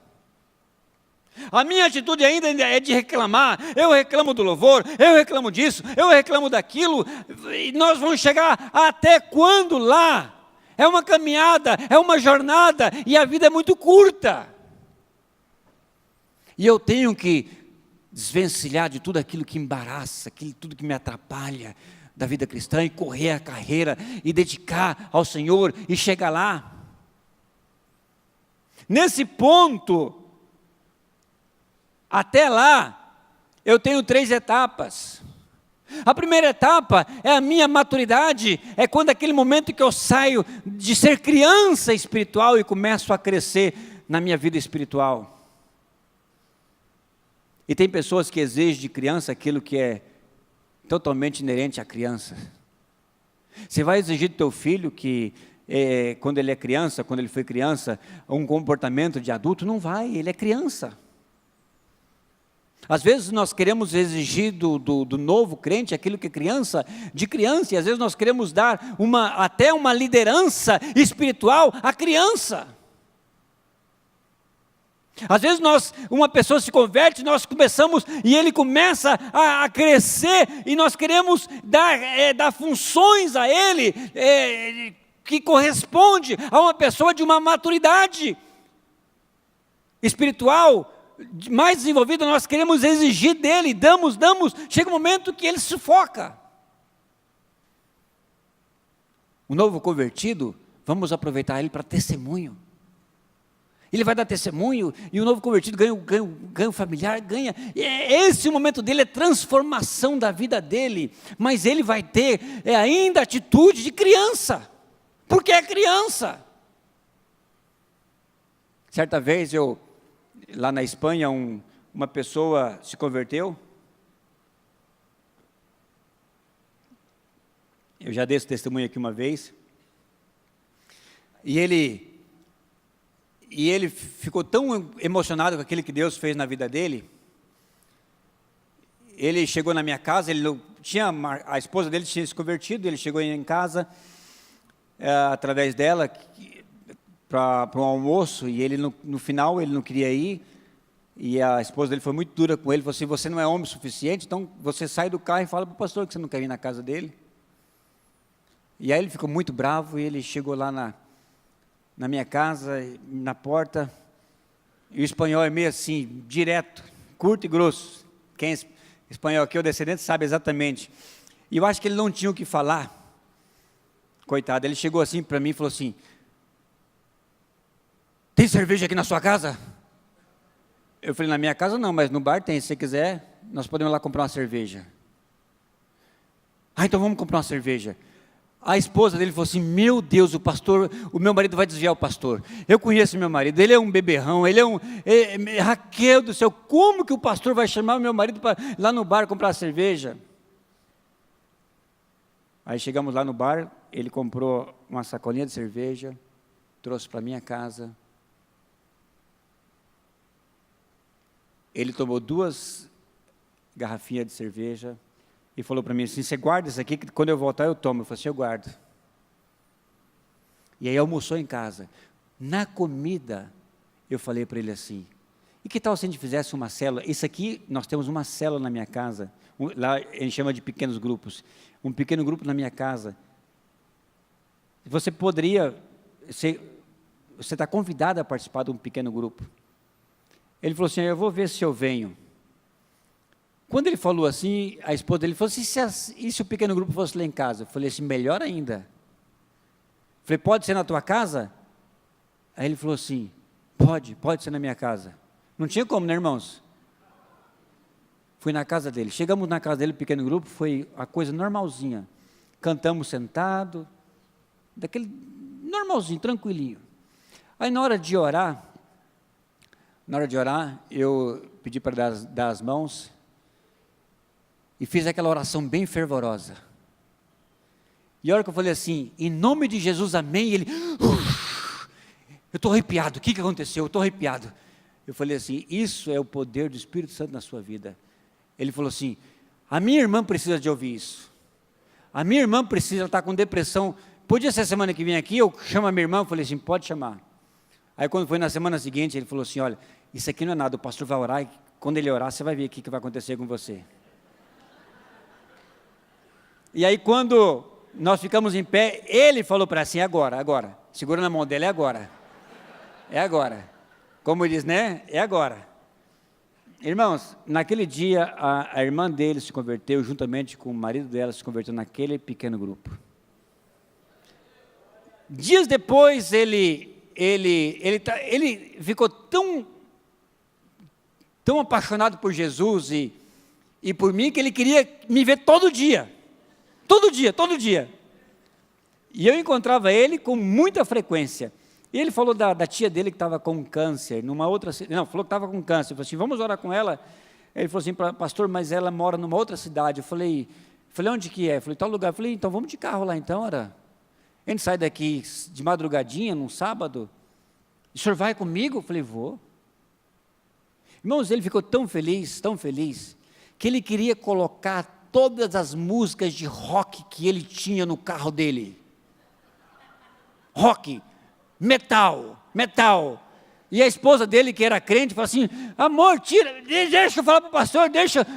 A minha atitude ainda é de reclamar. Eu reclamo do louvor, eu reclamo disso, eu reclamo daquilo. E nós vamos chegar até quando lá? É uma caminhada, é uma jornada, e a vida é muito curta. E eu tenho que desvencilhar de tudo aquilo que embaraça, tudo que me atrapalha da vida cristã, e correr a carreira, e dedicar ao Senhor, e chegar lá. Nesse ponto, até lá, eu tenho 3 etapas. A primeira etapa é a minha maturidade, é quando aquele momento que eu saio de ser criança espiritual e começo a crescer na minha vida espiritual. E tem pessoas que exigem de criança aquilo que é totalmente inerente à criança. Você vai exigir do teu filho que, quando ele é criança, quando ele foi criança, um comportamento de adulto? Não vai, ele é criança. Às vezes nós queremos exigir do novo crente aquilo que é criança, de criança, e às vezes nós queremos dar até uma liderança espiritual à criança. Às vezes uma pessoa se converte, nós começamos, e ele começa a crescer, e nós queremos dar funções a ele, que corresponde a uma pessoa de uma maturidade espiritual mais desenvolvida. Nós queremos exigir dele, damos, chega um momento que ele sufoca. O novo convertido, vamos aproveitar ele para testemunho. Ele vai dar testemunho, e o novo convertido ganha um familiar, esse momento dele é transformação da vida dele, mas ele vai ter ainda atitude de criança, porque é criança. Certa vez lá na Espanha, uma pessoa se converteu. Eu já dei esse testemunho aqui uma vez. E ele ficou tão emocionado com aquilo que Deus fez na vida dele. ele chegou na minha casa, a esposa dele tinha se convertido, ele chegou em casa, através dela, para um almoço, e ele no final ele não queria ir, e a esposa dele foi muito dura com ele, falou assim: você não é homem suficiente, então você sai do carro e fala para o pastor que você não quer ir na casa dele. E aí ele ficou muito bravo, e ele chegou lá na minha casa, na porta, e o espanhol é meio assim, direto, curto e grosso. Quem é espanhol aqui, o descendente, sabe exatamente. E eu acho que ele não tinha o que falar, coitado. Ele chegou assim para mim e falou assim: tem cerveja aqui na sua casa? Eu falei: na minha casa não, mas no bar tem, se você quiser, nós podemos ir lá comprar uma cerveja. Ah, então vamos comprar uma cerveja. A esposa dele falou assim: meu Deus, o meu marido vai desviar o pastor. Eu conheço meu marido, ele é um beberrão, Raquel do céu, como que o pastor vai chamar o meu marido para lá no bar comprar cerveja? Aí chegamos lá no bar, ele comprou uma sacolinha de cerveja, trouxe para minha casa. Ele tomou 2 garrafinhas de cerveja e falou para mim assim: você guarda isso aqui, que quando eu voltar eu tomo. Eu falei assim: eu guardo. E aí almoçou em casa. Na comida, eu falei para ele assim: e que tal se a gente fizesse uma célula? Isso aqui, nós temos uma célula na minha casa, lá a gente chama de pequenos grupos. Um pequeno grupo na minha casa. Você poderia, você está convidado a participar de um pequeno grupo. Ele falou assim: eu vou ver se eu venho. Quando ele falou assim, a esposa dele falou assim: e se o pequeno grupo fosse lá em casa? Eu falei assim: melhor ainda. Eu falei: pode ser na tua casa? Aí ele falou assim: pode ser na minha casa. Não tinha como, né, irmãos? Fui na casa dele. Chegamos na casa dele, pequeno grupo, foi a coisa normalzinha. Cantamos sentado, daquele normalzinho, tranquilinho. Aí na hora de orar, eu pedi para dar as mãos e fiz aquela oração bem fervorosa. E a hora que eu falei assim: em nome de Jesus, amém, ele, eu estou arrepiado, o que aconteceu? Eu estou arrepiado. Eu falei assim: isso é o poder do Espírito Santo na sua vida. Ele falou assim: a minha irmã precisa de ouvir isso. A minha irmã precisa estar com depressão. Podia ser semana que vem aqui, eu chamo a minha irmã. Eu falei assim: pode chamar. Aí quando foi na semana seguinte, ele falou assim: olha, isso aqui não é nada, o pastor vai orar, e quando ele orar, você vai ver o que vai acontecer com você. E aí quando nós ficamos em pé, ele falou para assim: agora, segura na mão dele, é agora. Como diz, né? É agora. Irmãos, naquele dia, a irmã dele se converteu, juntamente com o marido dela, se converteu naquele pequeno grupo. Dias depois, ele ficou tão apaixonado por Jesus e por mim, que ele queria me ver todo dia. Todo dia. E eu encontrava ele com muita frequência. E ele falou da tia dele que estava com câncer, falou que estava com câncer. Eu falei assim: vamos orar com ela? Ele falou assim: pastor, mas ela mora numa outra cidade. Eu falei, onde que é? Eu falei, tal lugar. Eu falei, então vamos de carro lá então, ora. A gente sai daqui de madrugadinha, num sábado. O senhor vai comigo? Eu falei, vou. Irmãos, ele ficou tão feliz, que ele queria colocar todas as músicas de rock que ele tinha no carro dele. Rock. Metal. E a esposa dele, que era crente, falou assim: amor, deixa eu falar para o pastor,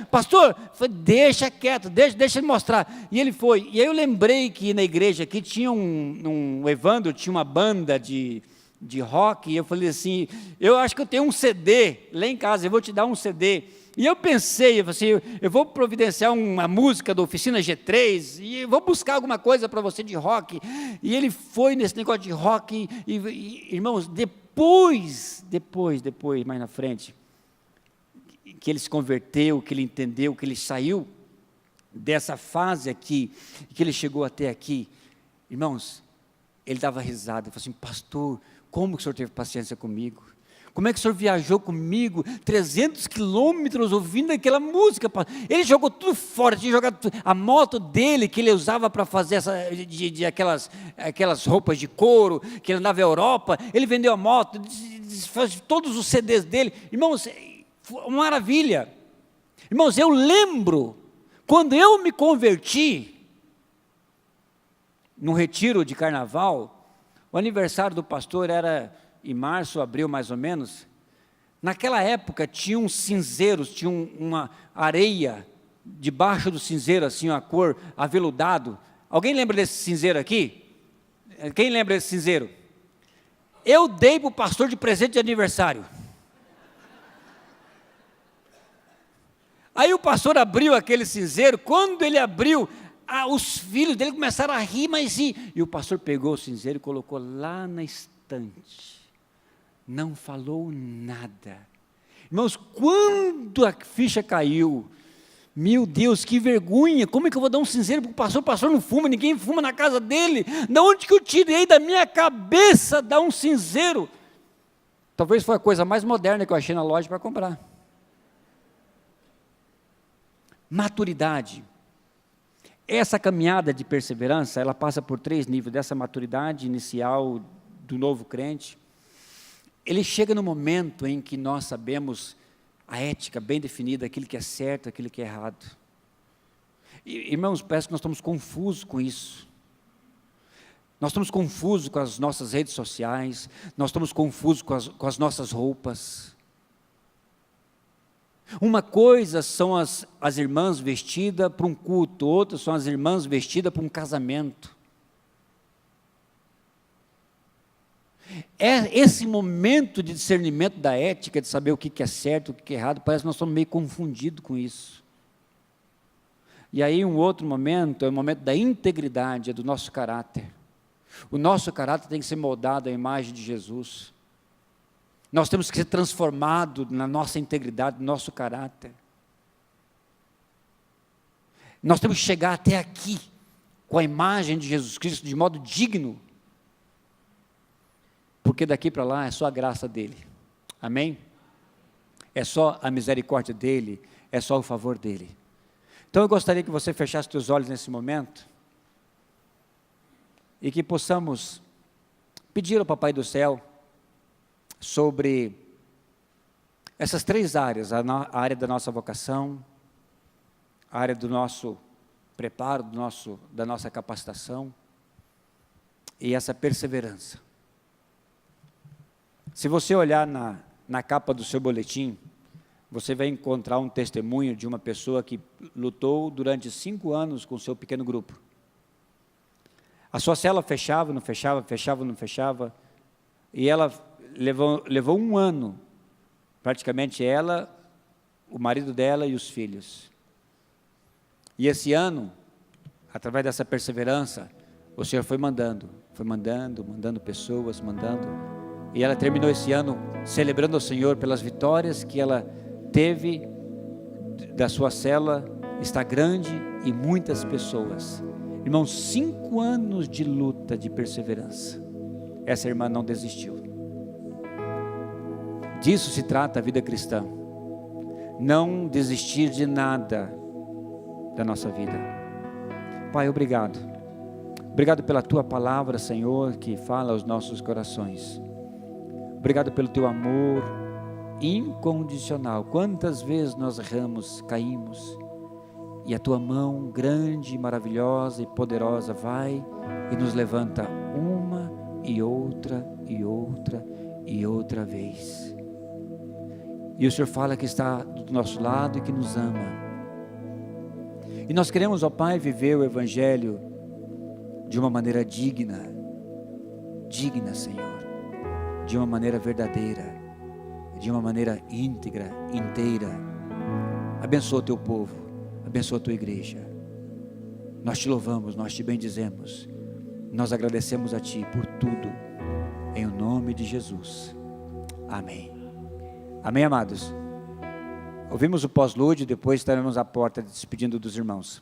pastor, deixa quieto, deixa ele mostrar. E ele foi. E aí eu lembrei que na igreja aqui tinha o Evandro tinha uma banda de rock, e eu falei assim: eu acho que eu tenho um CD lá em casa, eu vou te dar um CD. E eu pensei, eu vou providenciar uma música da Oficina G3, e eu vou buscar alguma coisa para você de rock. E ele foi nesse negócio de rock, e irmãos, depois, mais na frente, que ele se converteu, que ele entendeu, que ele saiu dessa fase aqui, que ele chegou até aqui, irmãos, ele dava risada, ele falou assim: pastor, como que o senhor teve paciência comigo? Como é que o senhor viajou comigo 300 quilômetros ouvindo aquela música? Ele jogou tudo fora, tinha jogado tudo. A moto dele, que ele usava para fazer aquelas roupas de couro, que ele andava na Europa, ele vendeu a moto, fez todos os CDs dele. Irmãos, uma maravilha. Irmãos, eu lembro, quando eu me converti, num retiro de carnaval, o aniversário do pastor era em março, abril mais ou menos. Naquela época tinha uns cinzeiros, tinha uma areia debaixo do cinzeiro, assim, a cor aveludado. Alguém lembra desse cinzeiro aqui? Quem lembra desse cinzeiro? Eu dei para o pastor de presente de aniversário. Aí o pastor abriu aquele cinzeiro, quando ele abriu, os filhos dele começaram a rir, mas e o pastor pegou o cinzeiro e colocou lá na estante, não falou nada. Irmãos, quando a ficha caiu, meu Deus, que vergonha, como é que eu vou dar um cinzeiro para o pastor não fuma, ninguém fuma na casa dele, de onde que eu tirei da minha cabeça dar um cinzeiro? Talvez foi a coisa mais moderna que eu achei na loja para comprar. Maturidade. Essa caminhada de perseverança, ela passa por 3 níveis, dessa maturidade inicial do novo crente. Ele chega no momento em que nós sabemos a ética bem definida, aquilo que é certo, aquilo que é errado. Irmãos, parece que nós estamos confusos com isso. Nós estamos confusos com as nossas redes sociais, nós estamos confusos com as nossas roupas. Uma coisa são as irmãs vestidas para um culto, outra são as irmãs vestidas para um casamento. É esse momento de discernimento da ética, de saber o que é certo, o que é errado, parece que nós estamos meio confundidos com isso. E aí um outro momento, é o momento da integridade, é do nosso caráter. O nosso caráter tem que ser moldado à imagem de Jesus. Nós temos que ser transformados na nossa integridade, no nosso caráter. Nós temos que chegar até aqui, com a imagem de Jesus Cristo, de modo digno. Porque daqui para lá é só a graça dele. Amém? É só a misericórdia dele, é só o favor dele. Então eu gostaria que você fechasse seus olhos nesse momento, e que possamos pedir ao Papai do Céu, sobre essas 3 áreas, a área da nossa vocação, a área do nosso preparo, da nossa capacitação, e essa perseverança. Se você olhar na capa do seu boletim, você vai encontrar um testemunho de uma pessoa que lutou durante 5 anos com o seu pequeno grupo. A sua célula fechava, não fechava, fechava, não fechava, e ela levou 1 ano, praticamente ela, o marido dela e os filhos. E esse ano, através dessa perseverança, o Senhor foi mandando pessoas, e ela terminou esse ano celebrando ao Senhor pelas vitórias que ela teve da sua célula, está grande e muitas pessoas. Irmãos, 5 anos de luta, de perseverança. Essa irmã não desistiu. Disso se trata a vida cristã. Não desistir de nada da nossa vida. Pai, obrigado. Obrigado pela Tua palavra, Senhor, que fala aos nossos corações. Obrigado pelo Teu amor incondicional. Quantas vezes nós erramos, caímos, e a Tua mão grande, maravilhosa e poderosa vai e nos levanta uma e outra e outra e outra vez. E o Senhor fala que está do nosso lado e que nos ama. E nós queremos, ó Pai, viver o Evangelho de uma maneira digna, Senhor, de uma maneira verdadeira, de uma maneira íntegra, inteira. Abençoa o Teu povo, abençoa a Tua igreja. Nós Te louvamos, nós Te bendizemos, nós agradecemos a Ti por tudo, em o nome de Jesus. Amém. Amém, amados? Ouvimos o pós-lúdio, depois estaremos à porta despedindo dos irmãos.